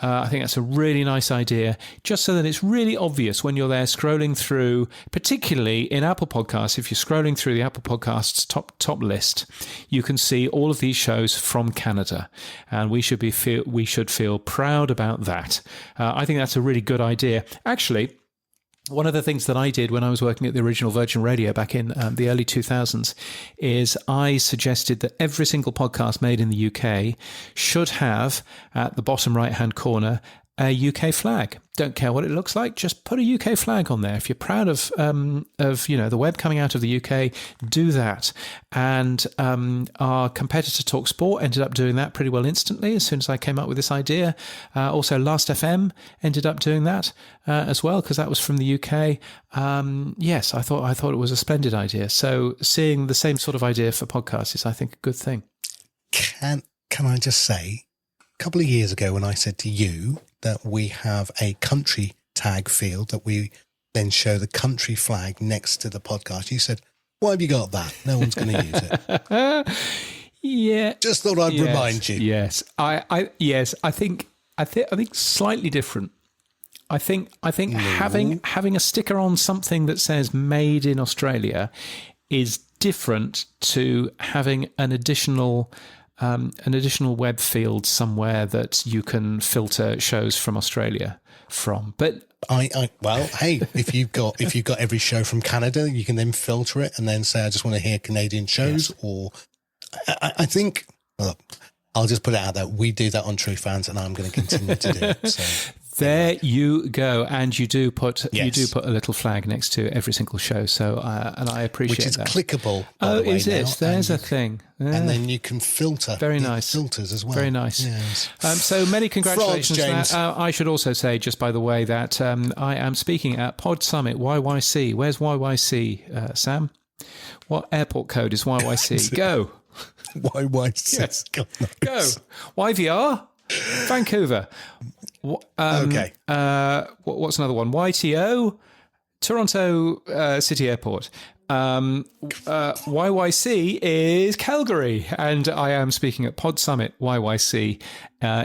I think that's a really nice idea, just so that it's really obvious when you're there scrolling through, particularly in Apple Podcasts. If you're scrolling through the Apple Podcasts top list, you can see all of these shows from Canada, and we should feel proud about that. I think that's a really good idea. Actually, one of the things that I did when I was working at the original Virgin Radio back in the early 2000s is I suggested that every single podcast made in the UK should have, at the bottom right-hand corner, a UK flag. Don't care what it looks like, just put a UK flag on there. If you're proud of the web coming out of the UK, do that. And our competitor TalkSport ended up doing that pretty well instantly as soon as I came up with this idea. Also, Last.fm ended up doing that as well, because that was from the UK. Yes, I thought it was a splendid idea. So seeing the same sort of idea for podcasts is, I think, a good thing. Can I just say, a couple of years ago when I said to you that we have a country tag field that we then show the country flag next to the podcast, you said, why have you got that? No one's going to use it. Yeah. Just thought I'd remind you. Yes. I think slightly different. I think having a sticker on something that says made in Australia is different to having an additional web field somewhere that you can filter shows from Australia from. But hey, if you've got every show from Canada, you can then filter it and then say, I just want to hear Canadian shows. Yes. Or I think, well, I'll just put it out there. We do that on True Fans, and I'm going to continue to do it. So. There you go, and you do put a little flag next to every single show. So, and I appreciate that. Which is clickable. Oh, is it? There's a thing, and then you can filter. Very nice filters as well. Very nice. Yes. So many congratulations. Frogs, I should also say, just by the way, that I am speaking at Pod Summit YYC. Where's YYC, Sam? What airport code is YYC? Go. YYC. Yes. Go. YVR. Vancouver. Okay. What's another one? YTO, Toronto City Airport. YYC is Calgary, and I am speaking at Pod Summit YYC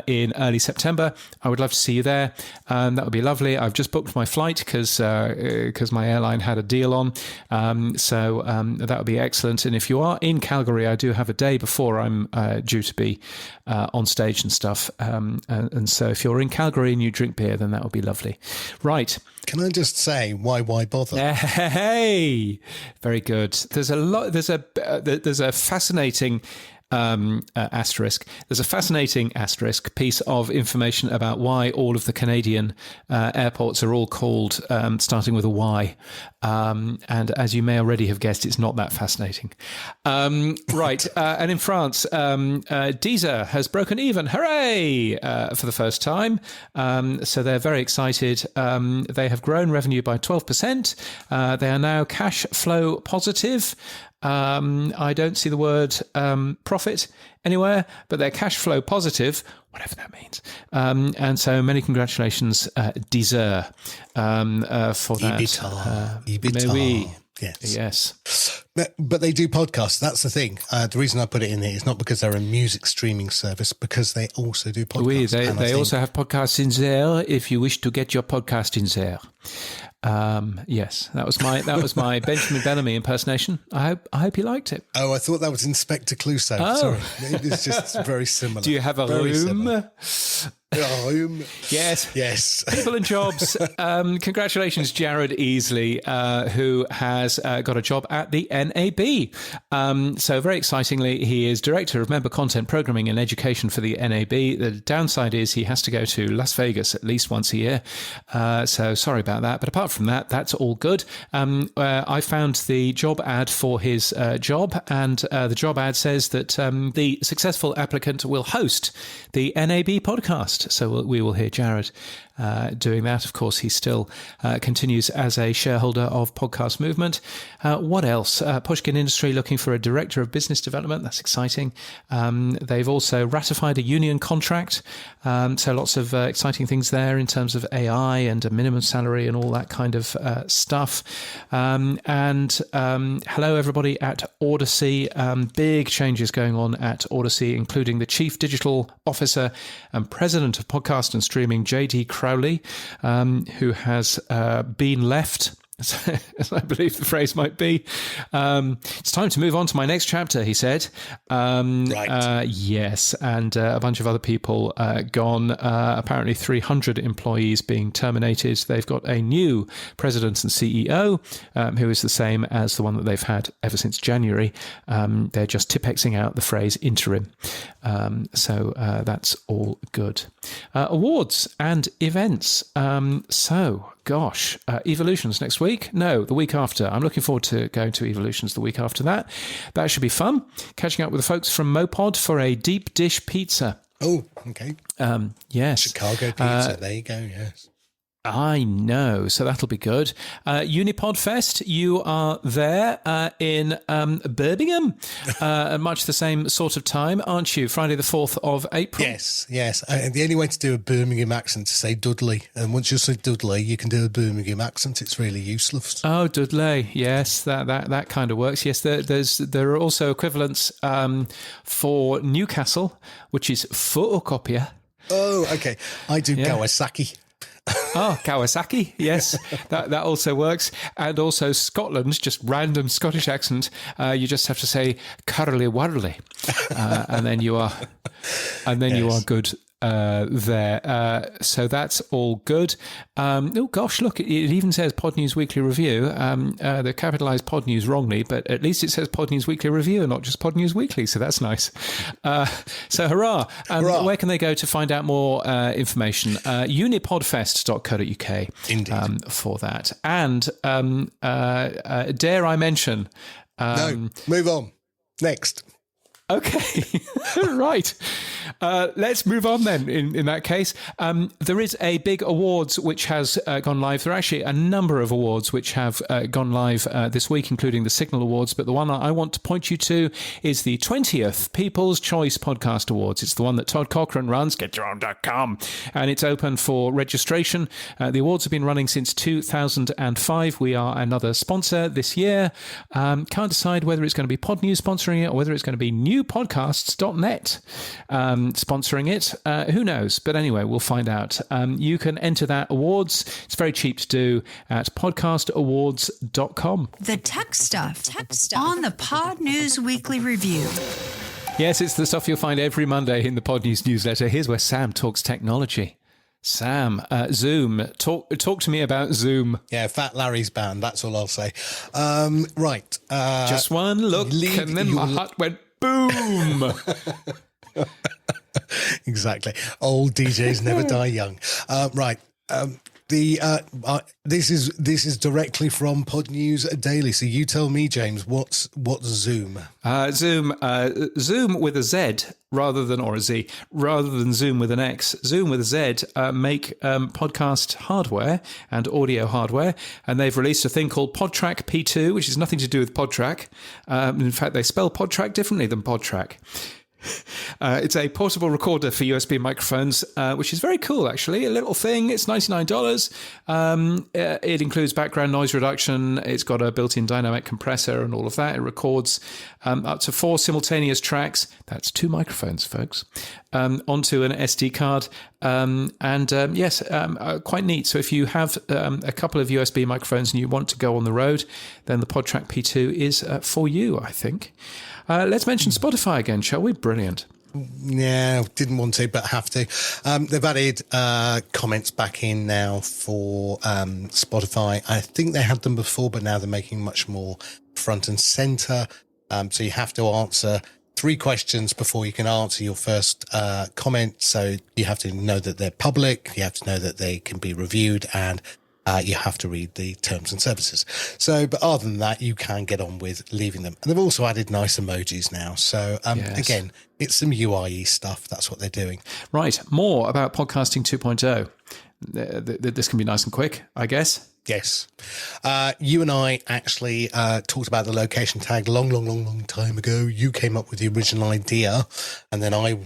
in early September. I would love to see you there. That would be lovely. I've just booked my flight because my airline had a deal on. So that would be excellent. And if you are in Calgary, I do have a day before I'm due to be on stage and stuff. And so if you're in Calgary and you drink beer, then that would be lovely. Right. Can I just say why bother? Hey, very good. There's a fascinating asterisk. There's a fascinating asterisk piece of information about why all of the Canadian airports are all called starting with a Y. And as you may already have guessed, it's not that fascinating. Right. And in France, Deezer has broken even. Hooray! For the first time. So they're very excited. They have grown revenue by 12%. They are now cash flow positive. I don't see the word profit anywhere, but they're cash flow positive, whatever that means. And so many congratulations, Deezer, for that. EBITDA. Oui. Yes. But they do podcasts. That's the thing. The reason I put it in here is not because they're a music streaming service, because they also do podcasts. Oui, they also have podcasts in there if you wish to get your podcast in there. Yes, that was my Benjamin Bellamy impersonation. I hope you liked it. Oh, I thought that was Inspector Clouseau. Oh. Sorry, it's just very similar. Do you have a very room? Similar. Yes. People and jobs. Congratulations, Jared Easley, who has got a job at the NAB. So very excitingly, he is Director of Member Content Programming and Education for the NAB. The downside is he has to go to Las Vegas at least once a year. So sorry about that. But apart from that, that's all good. I found the job ad for his job, and the job ad says that the successful applicant will host the NAB podcast. So we will hear Jared doing that. Of course, he still continues as a shareholder of Podcast Movement. What else? Pushkin Industry looking for a Director of Business Development. That's exciting. They've also ratified a union contract. So lots of exciting things there in terms of AI and a minimum salary and all that kind of stuff. And hello, everybody at Odyssey. Big changes going on at Odyssey, including the Chief Digital Officer and President of Podcast and Streaming, JD Crowley, who has been left, as I believe the phrase might be. It's time to move on to my next chapter, he said. Right. Yes, and a bunch of other people gone. Apparently 300 employees being terminated. They've got a new president and CEO, who is the same as the one that they've had ever since January. They're just Tipexing out the phrase interim. So that's all good. Awards and events. Gosh, Evolutions next week? No, the week after. I'm looking forward to going to Evolutions the week after that. That should be fun. Catching up with the folks from Mopod for a deep dish pizza. Oh, okay. Yes. Chicago pizza. There you go. Yes. I know, so that'll be good. Unipod Fest, you are there in Birmingham at much the same sort of time, aren't you? Friday the 4th of April? Yes. The only way to do a Birmingham accent is to say Dudley. And once you say Dudley, you can do a Birmingham accent. It's really useless. Oh, Dudley. Yes, that kind of works. Yes, there are also equivalents for Newcastle, which is photocopier. Oh, okay. I do Kawasaki. Oh, Kawasaki, yes, that also works. And also Scotland, just random Scottish accent. You just have to say Curly Wurly, and then you are good there. So that's all good. Oh gosh, look, it even says Pod News Weekly Review. They capitalised Pod News wrongly, but at least it says Pod News Weekly Review and not just Pod News Weekly. So that's nice. So hurrah. Where can they go to find out more information? Unipodfest.co.uk. Indeed. For that. And dare I mention... no, move on. Next. Okay, right. Let's move on then. In that case, there is a big awards which has gone live. There are actually a number of awards which have gone live this week, including the Signal Awards. But the one I want to point you to is the 20th People's Choice Podcast Awards. It's the one that Todd Cochran runs, getyourOwn.com, and it's open for registration. The awards have been running since 2005. We are another sponsor this year. Can't decide whether it's going to be Pod News sponsoring it or whether it's going to be newpodcasts.net sponsoring it. Who knows? But anyway, we'll find out. You can enter that awards. It's very cheap to do at podcastawards.com. The tech stuff on the Pod News Weekly Review. Yes, it's the stuff you'll find every Monday in the Pod News newsletter. Here's where Sam talks technology. Sam, Zoom. Talk to me about Zoom. Yeah, Fat Larry's band. That's all I'll say. Right. Just one look, and then my heart went boom. Exactly. Old DJs never die young. Right. This is directly from Pod News Daily. So you tell me, James, what's Zoom? Zoom with a Z rather than, or a Z, rather than Zoom with an X. Zoom with a Z make podcast hardware and audio hardware, and they've released a thing called PodTrack P2, which has nothing to do with PodTrack. In fact, they spell PodTrack differently than PodTrack. It's a portable recorder for USB microphones, which is very cool, actually. A little thing. It's $99. It includes background noise reduction. It's got a built-in dynamic compressor and all of that. It records up to 4 simultaneous tracks. That's 2 microphones, folks, onto an SD card. Quite neat. So if you have a couple of USB microphones and you want to go on the road, then the PodTrack P2 is for you, I think. Let's mention Spotify again, shall we? Brilliant. Yeah, didn't want to, but have to. They've added comments back in now for Spotify. I think they had them before, but now they're making much more front and center. So you have to answer 3 questions before you can answer your first comment. So you have to know that they're public. You have to know that they can be reviewed, and you have to read the terms and services. So, but other than that, you can get on with leaving them. And they've also added nice emojis now. So, Yes. Again, it's some UIE stuff. That's what they're doing. Right. More about Podcasting 2.0. This can be nice and quick, I guess. Yes. You and I actually talked about the location tag long time ago. You came up with the original idea, and then I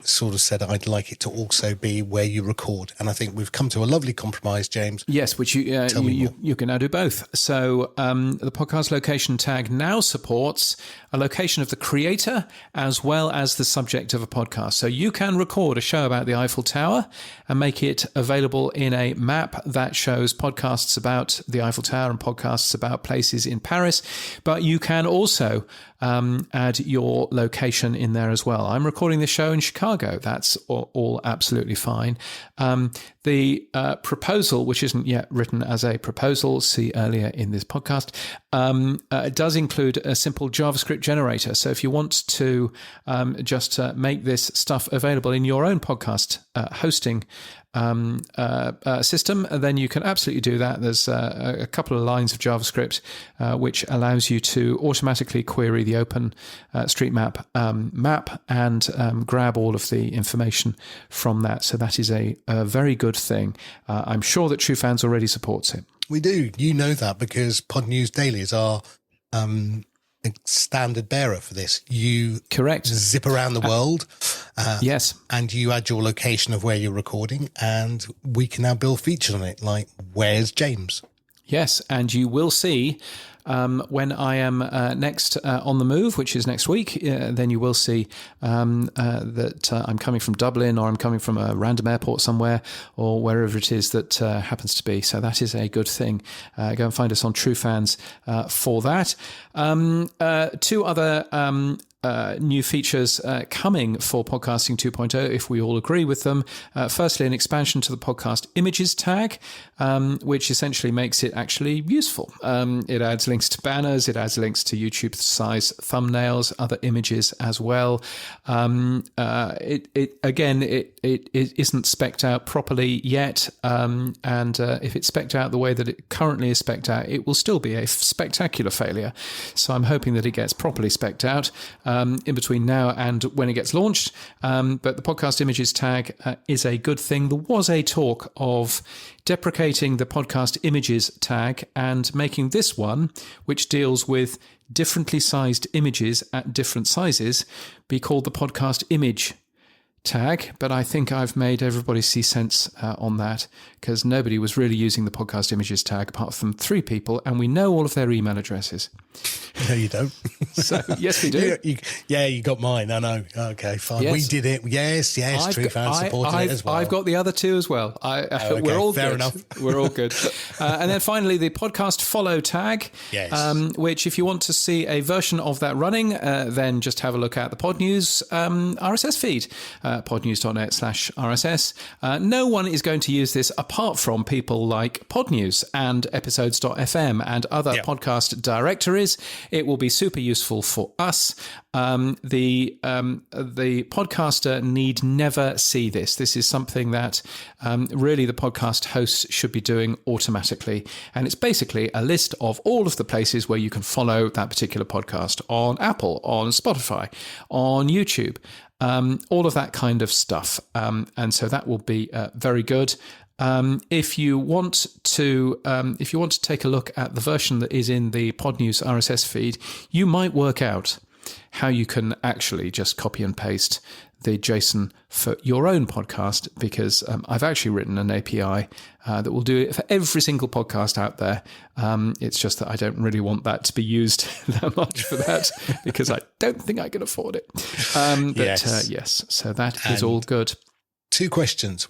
sort of said I'd like it to also be where you record. And I think we've come to a lovely compromise, James. Yes, which you can now do both. So the podcast location tag now supports a location of the creator as well as the subject of a podcast. So you can record a show about the Eiffel Tower and make it available in a map that shows podcasts about the Eiffel Tower and podcasts about places in Paris. But you can also add your location in there as well. I'm recording this show in Chicago. That's all absolutely fine. The proposal, which isn't yet written as a proposal, see earlier in this podcast, does include a simple JavaScript generator. So if you want to just make this stuff available in your own podcast hosting system, then you can absolutely do that. There's a couple of lines of JavaScript which allows you to automatically query the OpenStreetMap map and grab all of the information from that. So that is a very good thing. I'm sure that TrueFans already supports it. We do. You know that because Pod News Daily is our standard bearer for this. You correct zip around the world. Yes. And you add your location of where you're recording, and we can now build features on it, like where's James? Yes, and you will see when I am next on the move, which is next week, then you will see that I'm coming from Dublin, or I'm coming from a random airport somewhere, or wherever it is that happens to be. So that is a good thing. Go and find us on TrueFans for that. 2 other new features coming for Podcasting 2.0, if we all agree with them. Firstly, an expansion to the podcast images tag, which essentially makes it actually useful. It adds links to banners, it adds links to YouTube size thumbnails, other images as well. It isn't spec'd out properly yet, and if it's spec'd out the way that it currently is spec'd out, it will still be a spectacular failure. So I'm hoping that it gets properly spec'd out. in between now and when it gets launched. But the podcast images tag is a good thing. There was a talk of deprecating the podcast images tag and making this one, which deals with differently sized images at different sizes, be called the podcast image tag. But I think I've made everybody see sense on that, because nobody was really using the podcast images tag apart from 3 people, and we know all of their email addresses. No, you don't. So, yes, we do. You got mine. I know. Okay, fine. Yes. We did it. Yes, True Fans supported it as well. I've got the other 2 as well. Okay, we're all fair good. enough. We're all good. And then finally, the podcast follow tag, yes. Which if you want to see a version of that running, then just have a look at the Pod News RSS feed, podnews.net/RSS. No one is going to use this apart from people like Pod News and episodes.fm and other podcast directories. It will be super useful for us. The podcaster need never see this. This is something that really the podcast hosts should be doing automatically. And it's basically a list of all of the places where you can follow that particular podcast on Apple, on Spotify, on YouTube, all of that kind of stuff. And so that will be very good. If you want to take a look at the version that is in the Pod News RSS feed, you might work out how you can actually just copy and paste the JSON for your own podcast, because I've actually written an API that will do it for every single podcast out there. It's just that I don't really want that to be used that much for that, because I don't think I can afford it. Yes, so that is all good. 2 questions.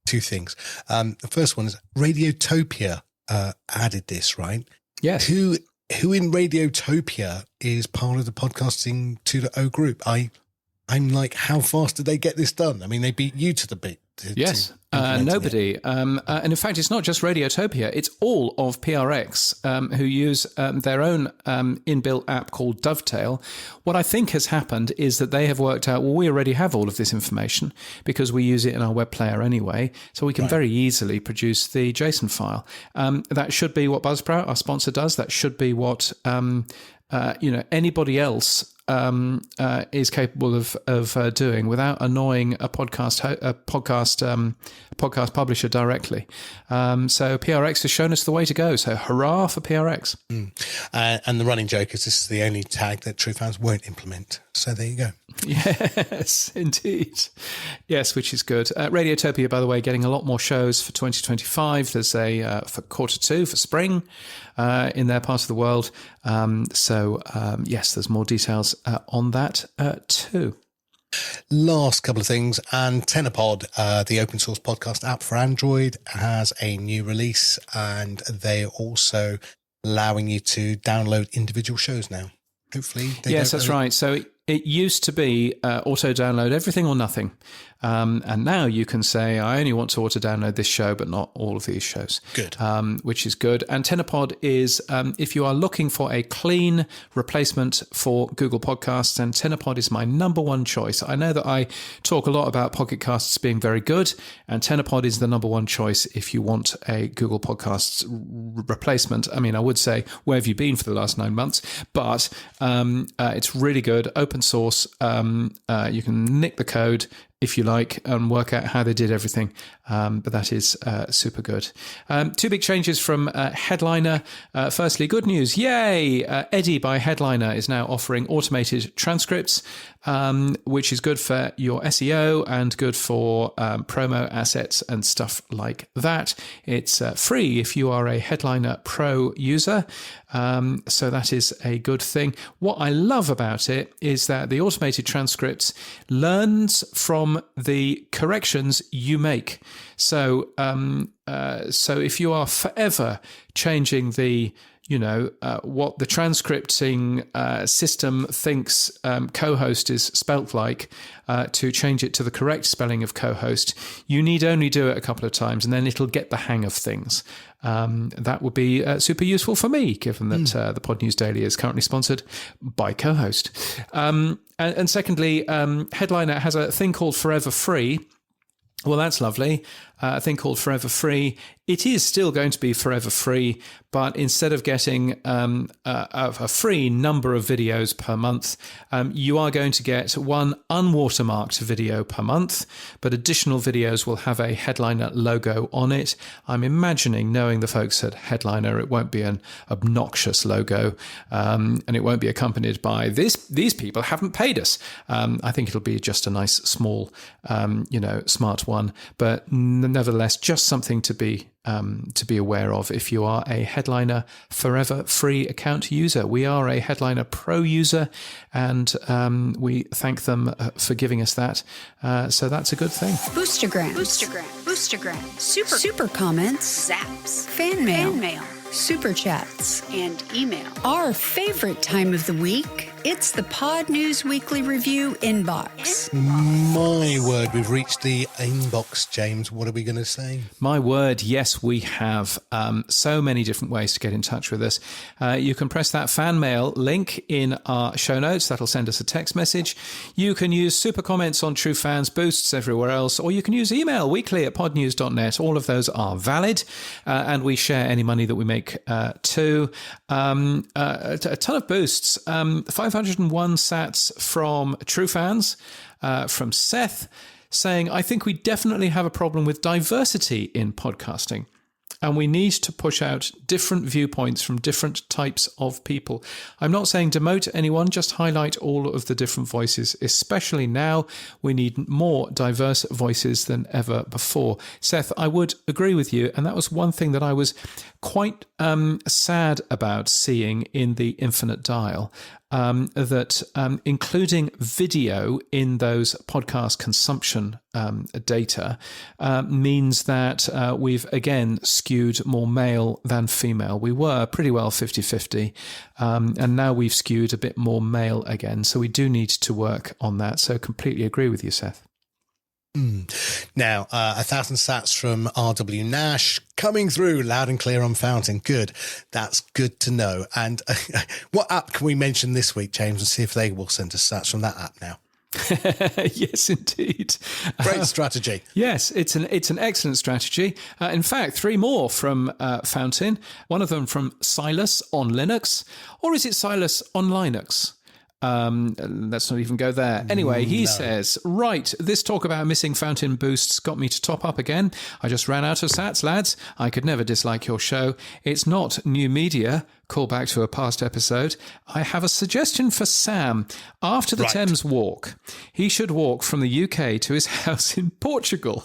2 things. The first one is Radiotopia added this, right? Yes. Who in Radiotopia is part of the Podcasting 2.0 group? I'm like, how fast did they get this done? I mean, they beat you to the beat. Yes, nobody. And in fact, it's not just Radiotopia, it's all of PRX who use their own inbuilt app called Dovetail. What I think has happened is that they have worked out, well, we already have all of this information because we use it in our web player anyway, so we can very easily produce the JSON file. That should be what Buzzsprout, our sponsor, does. That should be what anybody else is capable of doing without annoying a podcast publisher directly. So PRX has shown us the way to go. So hurrah for PRX. And the running joke is this is the only tag that True Fans won't implement. So there you go. Yes, indeed. Yes, which is good. Radiotopia, by the way, getting a lot more shows for 2025. There's for quarter 2 for spring in their part of the world. Yes, there's more details on that too. Last couple of things. AntennaPod, the open source podcast app for Android, has a new release, and they're also allowing you to download individual shows now. Hopefully. Yes, that's right. So it used to be auto-download everything or nothing. And now you can say, I only want to auto-download this show, but not all of these shows. Good. Which is good. AntennaPod is, if you are looking for a clean replacement for Google Podcasts, AntennaPod is my number 1 choice. I know that I talk a lot about Pocket Casts being very good. AntennaPod is the number 1 choice if you want a Google Podcasts replacement. I mean, I would say, where have you been for the last 9 months? But it's really good. Open source. You can nick the code if you like, and work out how they did everything. But that is super good. 2 big changes from Headliner. Firstly, good news. Yay! Eddie by Headliner is now offering automated transcripts, which is good for your SEO and good for promo assets and stuff like that. It's free if you are a Headliner Pro user. So that is a good thing. What I love about it is that the automated transcripts learns from the corrections you make. So if you are forever changing the what the transcripting system thinks co-host is spelt like, to change it to the correct spelling of co-host, you need only do it a couple of times and then it'll get the hang of things. That would be super useful for me, given that the Pod News Daily is currently sponsored by co-host. And secondly, Headliner has a thing called Forever Free. Well, that's lovely. A thing called Forever Free it is still going to be forever free, but instead of getting a free number of videos per month, you are going to get one unwatermarked video per month, but additional videos will have a Headliner logo on it. I'm imagining, knowing the folks at Headliner, it won't be an obnoxious logo, and it won't be accompanied by these people haven't paid us. I think it'll be just a nice, small, smart one, but nevertheless, just something to be aware of if you are a Headliner Forever free account user. We are a Headliner Pro user, and we thank them for giving us that. So that's a good thing. Boostergram, super comments, zaps, fan mail, super chats, and email. Our favorite time of the week, it's the Pod News Weekly Review inbox. My word, we've reached the inbox, James. What are we going to say? My word, yes, we have so many different ways to get in touch with us. You can press that fan mail link in our show notes. That'll send us a text message. You can use super comments on True Fans, boosts everywhere else, or you can use email weekly@podnews.net. All of those are valid, and we share any money that we make too. A ton of boosts. 501 sats from True Fans, from Seth, saying, I think we definitely have a problem with diversity in podcasting, and we need to push out different viewpoints from different types of people. I'm not saying demote anyone, just highlight all of the different voices, especially now. We need more diverse voices than ever before. Seth, I would agree with you, and that was one thing that I was quite sad about seeing in the Infinite Dial. That including video in those podcast consumption data means that we've again skewed more male than female. We were pretty well 50-50, and now we've skewed a bit more male again. So we do need to work on that. So completely agree with you, Seth. Now, 1,000 sats from RW Nash coming through loud and clear on Fountain. Good. That's good to know. And what app can we mention this week, James, and see if they will send us sats from that app now? Yes, indeed. Great strategy. Yes, it's an excellent strategy. In fact, 3 more from Fountain. One of them from Silas on Linux, or is it Silas on Linux? Let's not even go there. Anyway, he says, right, this talk about missing Fountain boosts got me to top up again. I just ran out of sats, lads. I could never dislike your show. It's not new media. Call back to a past episode. I have a suggestion for Sam. After the Thames walk, he should walk from the UK to his house in Portugal.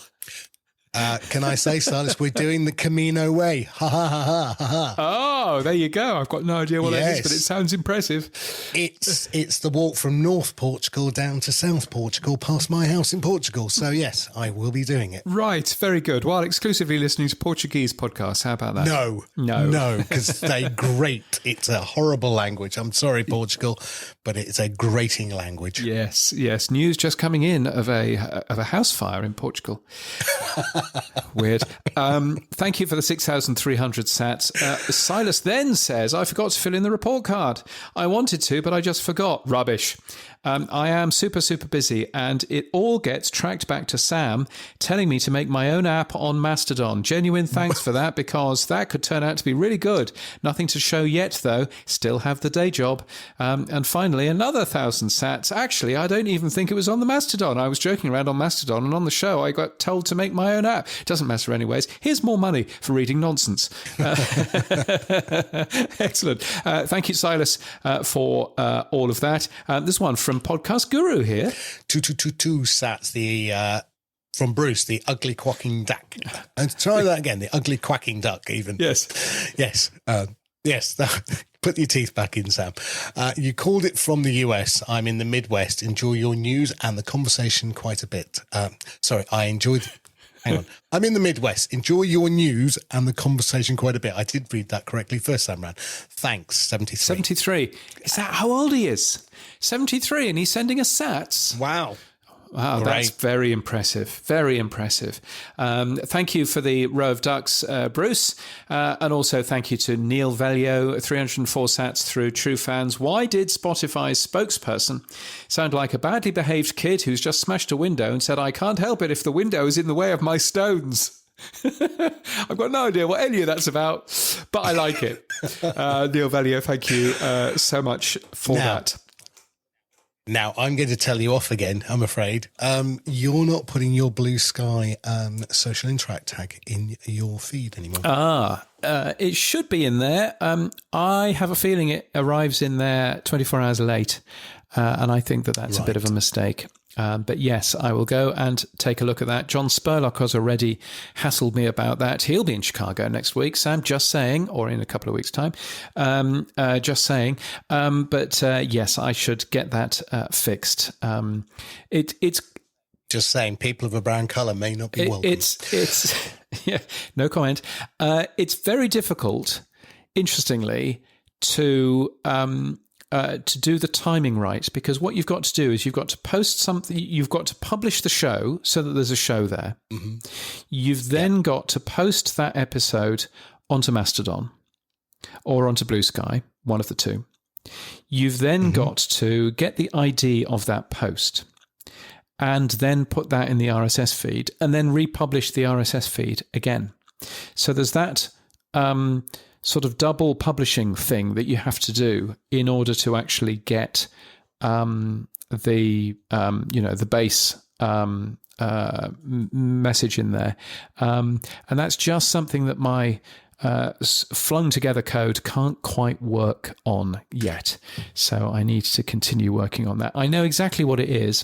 Can I say, Silas, we're doing the Camino way. Ha, ha, ha, ha, ha, ha. Oh, there you go. I've got no idea what that is, but it sounds impressive. It's the walk from North Portugal down to South Portugal, past my house in Portugal. So, yes, I will be doing it. Right. Very good. While exclusively listening to Portuguese podcasts. How about that? No, because they're great. It's a horrible language. I'm sorry, Portugal, but it's a grating language. Yes. News just coming in of a house fire in Portugal. Weird. Thank you for the 6,300 sats. Silas then says, I forgot to fill in the report card. I wanted to, but I just forgot. Rubbish. I am super, super busy, and it all gets tracked back to Sam telling me to make my own app on Mastodon. Genuine thanks for that, because that could turn out to be really good. Nothing to show yet, though. Still have the day job. And finally, another 1,000 sats. Actually, I don't even think it was on the Mastodon. I was joking around on Mastodon, and on the show, I got told to make my own app. Doesn't matter anyways. Here's more money for reading nonsense. Excellent. Thank you, Silas, for all of that. There's one from Podcast Guru here. 2222 sats, from Bruce, the ugly quacking duck. And try that again, the ugly quacking duck, even. Yes. Put your teeth back in, Sam. You called it from the US. I'm in the Midwest. Enjoy your news and the conversation quite a bit. I enjoyed... Hang on. I'm in the Midwest. Enjoy your news and the conversation quite a bit. I did read that correctly first time round. Thanks, 73. 73. Is that how old he is? 73, and he's sending us sats? Wow. Wow, that's very impressive. Very impressive. Thank you for the row of ducks, Bruce. And also thank you to Neil Velio, 304 sats through True Fans. Why did Spotify's spokesperson sound like a badly behaved kid who's just smashed a window and said, I can't help it if the window is in the way of my stones? I've got no idea what any of that's about, but I like it. Neil Velio, thank you so much for that. Now, I'm going to tell you off again, I'm afraid. You're not putting your Blue Sky social interact tag in your feed anymore. It should be in there. I have a feeling it arrives in there 24 hours late, and I think that's a bit of a mistake. But yes, I will go and take a look at that. John Spurlock has already hassled me about that. He'll be in Chicago next week, Sam, just saying, or in a couple of weeks' time, just saying. But yes, I should get that fixed. It's just saying, people of a brown colour may not be welcome. It's yeah, no comment. It's very difficult, interestingly, to do the timing right, because what you've got to do is you've got to post something, you've got to publish the show so that there's a show there. Mm-hmm. You've then got to post that episode onto Mastodon or onto Blue Sky, one of the two. You've then got to get the ID of that post and then put that in the RSS feed and then republish the RSS feed again. So there's that sort of double publishing thing that you have to do in order to actually get the base message in there, and that's just something that my flung together code can't quite work on yet. So I need to continue working on that. I know exactly what it is.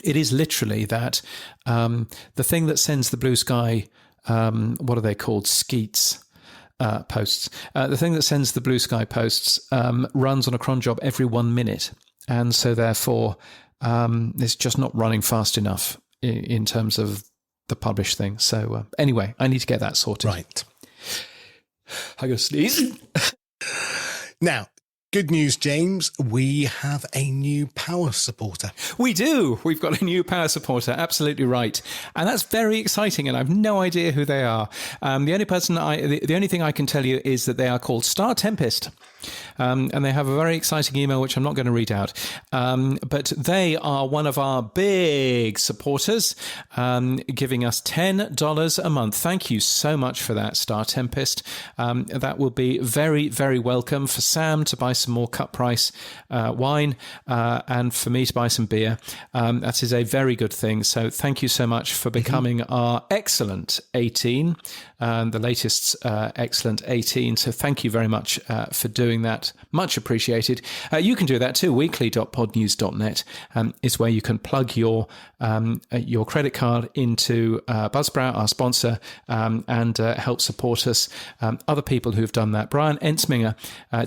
It is literally that the thing that sends the Blue Sky, what are they called? Skeets. Posts. The thing that sends the Blue Sky posts runs on a cron job every 1 minute. And so therefore, it's just not running fast enough in terms of the published thing. So anyway, I need to get that sorted. Right. I go sneeze. Now, good news, James. We have a new power supporter. We do. We've got a new power supporter. Absolutely right. And that's very exciting. And I've no idea who they are. The only thing I can tell you is that they are called Star Tempest. And they have a very exciting email, which I'm not going to read out. But they are one of our big supporters, giving us $10 a month. Thank you so much for that, Star Tempest. That will be very, very welcome for Sam to buy some more cut price wine and for me to buy some beer. That is a very good thing. So thank you so much for becoming our excellent 18, the latest excellent 18. So thank you very much for doing that. Much appreciated. You can do that too. Weekly.podnews.net is where you can plug your credit card into Buzzsprout, our sponsor, and help support us. Other people who've done that: Brian Ensminger,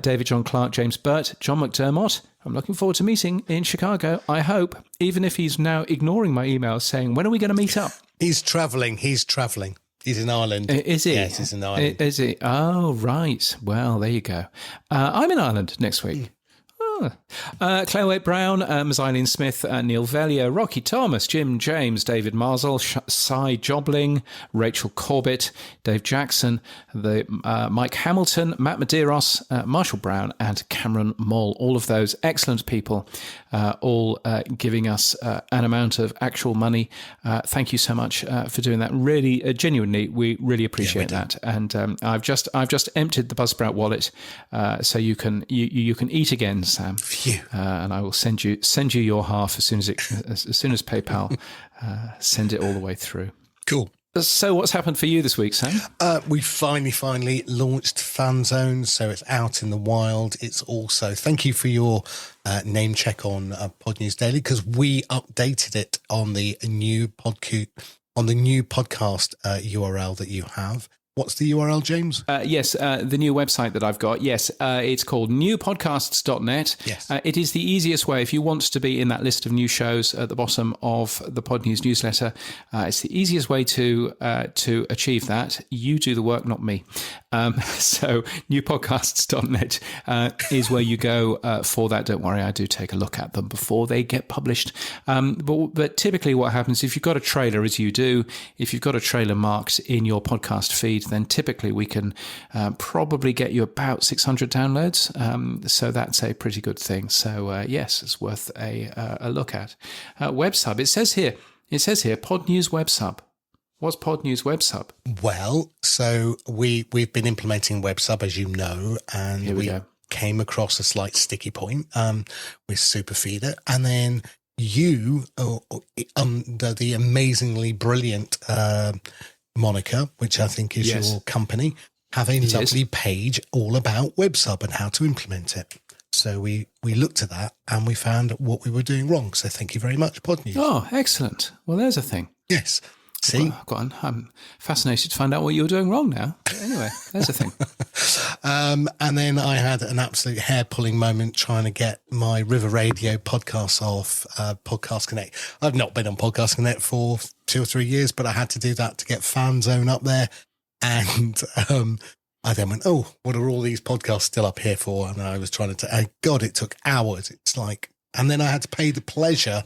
David John Clark, James Burt, John McDermott. I'm looking forward to meeting in Chicago, I hope, even if he's now ignoring my emails saying, when are we going to meet up? He's travelling. He's in Ireland. Is he? Yes, he's in Ireland. Is he? Oh, right. Well, there you go. I'm in Ireland next week. Claire Waite Brown, Ms. Eileen Smith, Neil Velio, Rocky Thomas, Jim James, David Marsall, Cy Jobling, Rachel Corbett, Dave Jackson, Mike Hamilton, Matt Medeiros, Marshall Brown, and Cameron Moll. All of those excellent people, all giving us an amount of actual money. Thank you so much for doing that. Really, genuinely, we really appreciate that. And I've just emptied the Buzzsprout wallet, so you can eat again, Sam. And I will send you your half as soon as PayPal send it all the way through. Cool. So what's happened for you this week, Sam? We finally launched Fanzone, so it's out in the wild. It's also, thank you for your name check on Pod News Daily, because we updated it on the new podcast URL that you have. What's the URL, James? Yes, the new website that I've got. Yes, it's called newpodcasts.net. Yes. It is the easiest way if you want to be in that list of new shows at the bottom of the Pod News newsletter. It's the easiest way to achieve that. You do the work, not me. So newpodcasts.net is where you go for that. Don't worry, I do take a look at them before they get published. But typically what happens, if you've got a trailer, as you do, if you've got a trailer marked in your podcast feed, then typically we can probably get you about 600 downloads. So that's a pretty good thing. So yes, it's worth a look at. WebSub, it says here, Pod News WebSub. What's Pod News Web Sub? Well, so we've been implementing Web Sub, as you know, and Here we go. came across a slight sticky point with Superfeeder, and then you, under the amazingly brilliant moniker, which I think is your company, have a lovely page all about Web Sub and how to implement it. So we looked at that and we found what we were doing wrong. So thank you very much, Pod News. Oh, excellent. Well, there's a thing. Yes. See? Well, go on. I'm fascinated to find out what you're doing wrong now. But anyway, there's a thing. And then I had an absolute hair-pulling moment trying to get my River Radio podcast off Podcast Connect. I've not been on Podcast Connect for 2 or 3 years, but I had to do that to get Fan Zone up there. And I then went, oh, what are all these podcasts still up here for? And I was trying to, God, it took hours. It's like, and then I had to pay the pleasure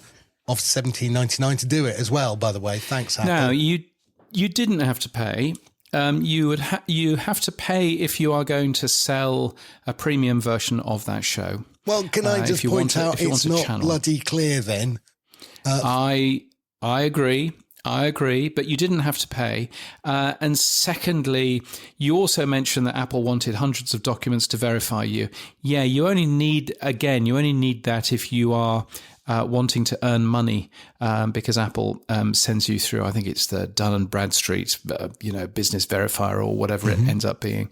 of $17.99 to do it as well, by the way. Thanks, Apple. No, you didn't have to pay. You have to pay if you are going to sell a premium version of that show. Well, can I just point out it's not bloody clear then? I agree. But you didn't have to pay. And secondly, you also mentioned that Apple wanted hundreds of documents to verify you. Yeah, you only need that if you are wanting to earn money, because Apple sends you through, I think it's the Dun & Bradstreet, business verifier or whatever it ends up being.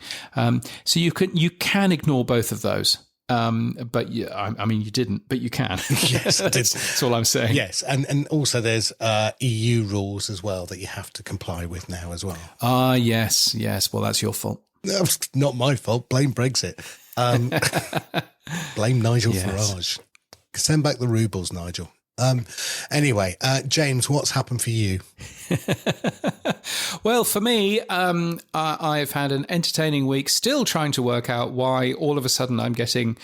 So you can ignore both of those. But I mean, you didn't, but you can. Yes, I did. That's all I'm saying. Yes, and also there's EU rules as well that you have to comply with now as well. Yes. Well, that's your fault. No, it's not my fault. Blame Brexit. Blame Nigel Farage. Send back the rubles, Nigel. Anyway, James, what's happened for you? Well, for me, I've had an entertaining week, still trying to work out why all of a sudden I'm getting,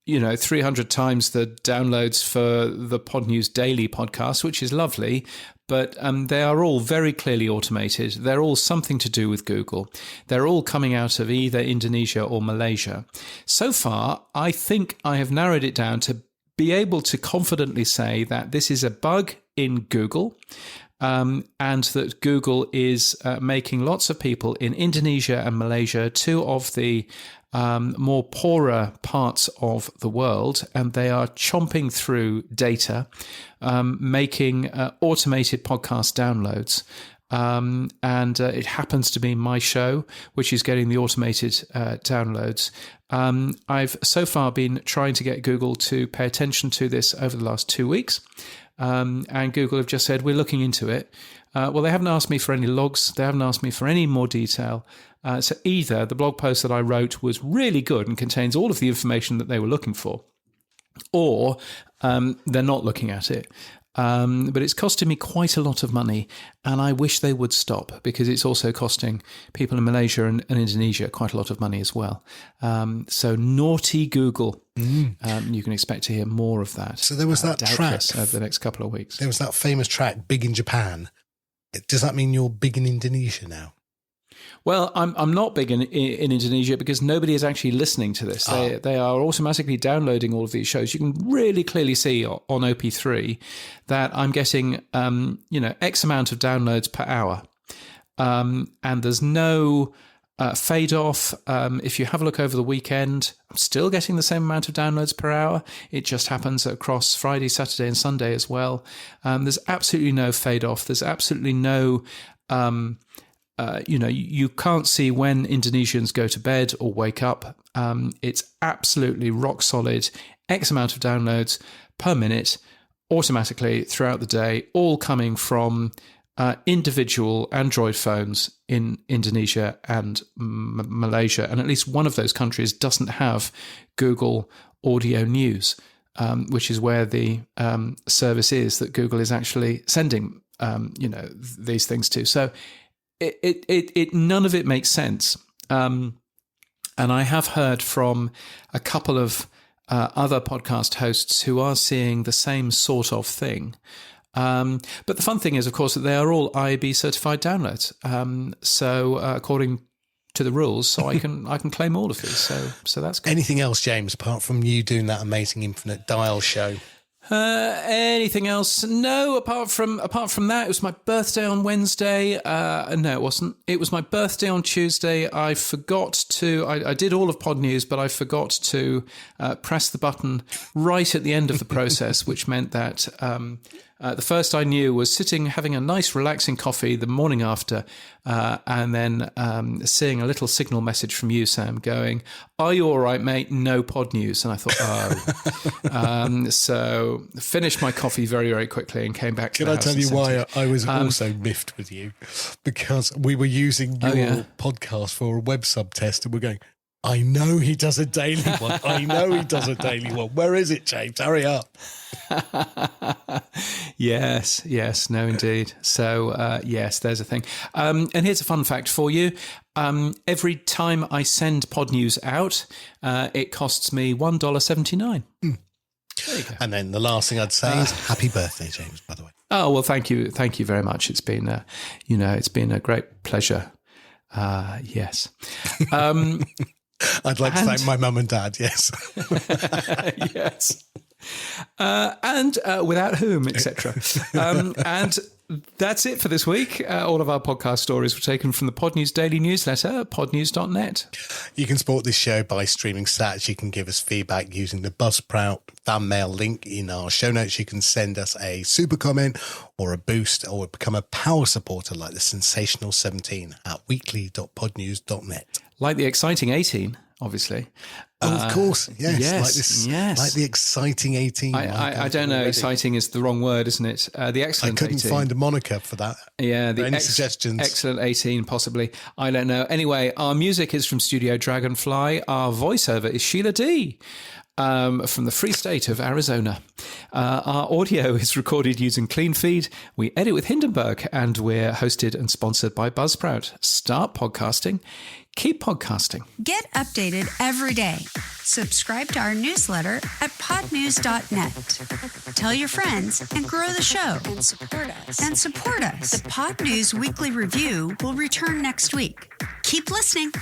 300 times the downloads for the Pod News Daily podcast, which is lovely. But they are all very clearly automated. They're all something to do with Google. They're all coming out of either Indonesia or Malaysia. So far, I think I have narrowed it down to be able to confidently say that this is a bug in Google, and that Google is making lots of people in Indonesia and Malaysia, two of the more poorer parts of the world, and they are chomping through data, making automated podcast downloads. And it happens to be my show, which is getting the automated downloads. I've so far been trying to get Google to pay attention to this over the last 2 weeks. And Google have just said, we're looking into it. Well, they haven't asked me for any logs. They haven't asked me for any more detail. So either the blog post that I wrote was really good and contains all of the information that they were looking for, or they're not looking at it. But it's costing me quite a lot of money, and I wish they would stop, because it's also costing people in Malaysia and Indonesia quite a lot of money as well. So naughty Google. You can expect to hear more of that. So there was that track over the next couple of weeks. There was that famous track, Big in Japan. Does that mean you're big in Indonesia now? Well, I'm not big in Indonesia because nobody is actually listening to this. They are automatically downloading all of these shows. You can really clearly see on OP3 that I'm getting, X amount of downloads per hour. And there's no fade off. If you have a look over the weekend, I'm still getting the same amount of downloads per hour. It just happens across Friday, Saturday, and Sunday as well. There's absolutely no fade off. There's absolutely no... you can't see when Indonesians go to bed or wake up. It's absolutely rock solid, X amount of downloads per minute, automatically throughout the day, all coming from individual Android phones in Indonesia and Malaysia. And at least one of those countries doesn't have Google Audio News, which is where the service is that Google is actually sending, these things to. So It none of it makes sense, and I have heard from a couple of other podcast hosts who are seeing the same sort of thing. But the fun thing is, of course, that they are all IAB certified downloads. So according to the rules, so I can claim all of these. So that's good. Anything else, James, apart from you doing that amazing Infinite Dial show? Anything else? No, apart from that, it was my birthday on Wednesday. No, it wasn't. It was my birthday on Tuesday. I forgot to. I did all of Pod News, but I forgot to press the button right at the end of the process, which meant that the first I knew was sitting having a nice relaxing coffee the morning after, and then seeing a little signal message from you, Sam, going, "Are you all right, mate? No Pod News." And I thought, oh. So finished my coffee very, very quickly and came back to the house. Can I tell you why I was also miffed with you? Because we were using your podcast for a web sub test and we're going, I know he does a daily one. I know he does a daily one. Where is it, James? Hurry up. Yes, no, indeed. So, yes, there's a thing. And here's a fun fact for you. Every time I send Pod News out, it costs me $1.79. There you go. And then the last thing I'd say is happy birthday, James, by the way. Oh, well, thank you. Thank you very much. It's been, it's been a great pleasure. Yes. I'd like to thank my mum and dad, yes. Yes. And without whom, etc. And that's it for this week. All of our podcast stories were taken from the Pod News Daily Newsletter, podnews.net. You can support this show by streaming stats. You can give us feedback using the Buzzsprout fan mail link in our show notes. You can send us a super comment or a boost or become a power supporter like the Sensational 17 at weekly.podnews.net. Like the exciting 18, obviously. Oh, of course, yes. Yes. Like the exciting 18. I don't know. Exciting is the wrong word, isn't it? The excellent 18. I couldn't find a moniker for that. Yeah, any suggestions? Excellent 18, possibly. I don't know. Anyway, our music is from Studio Dragonfly. Our voiceover is Sheila D. From the free state of Arizona. Our audio is recorded using CleanFeed. We edit with Hindenburg, and we're hosted and sponsored by Buzzsprout. Start podcasting. Keep podcasting. Get updated every day. Subscribe to our newsletter at podnews.net. Tell your friends and grow the show. And support us. The Pod News Weekly Review will return next week. Keep listening.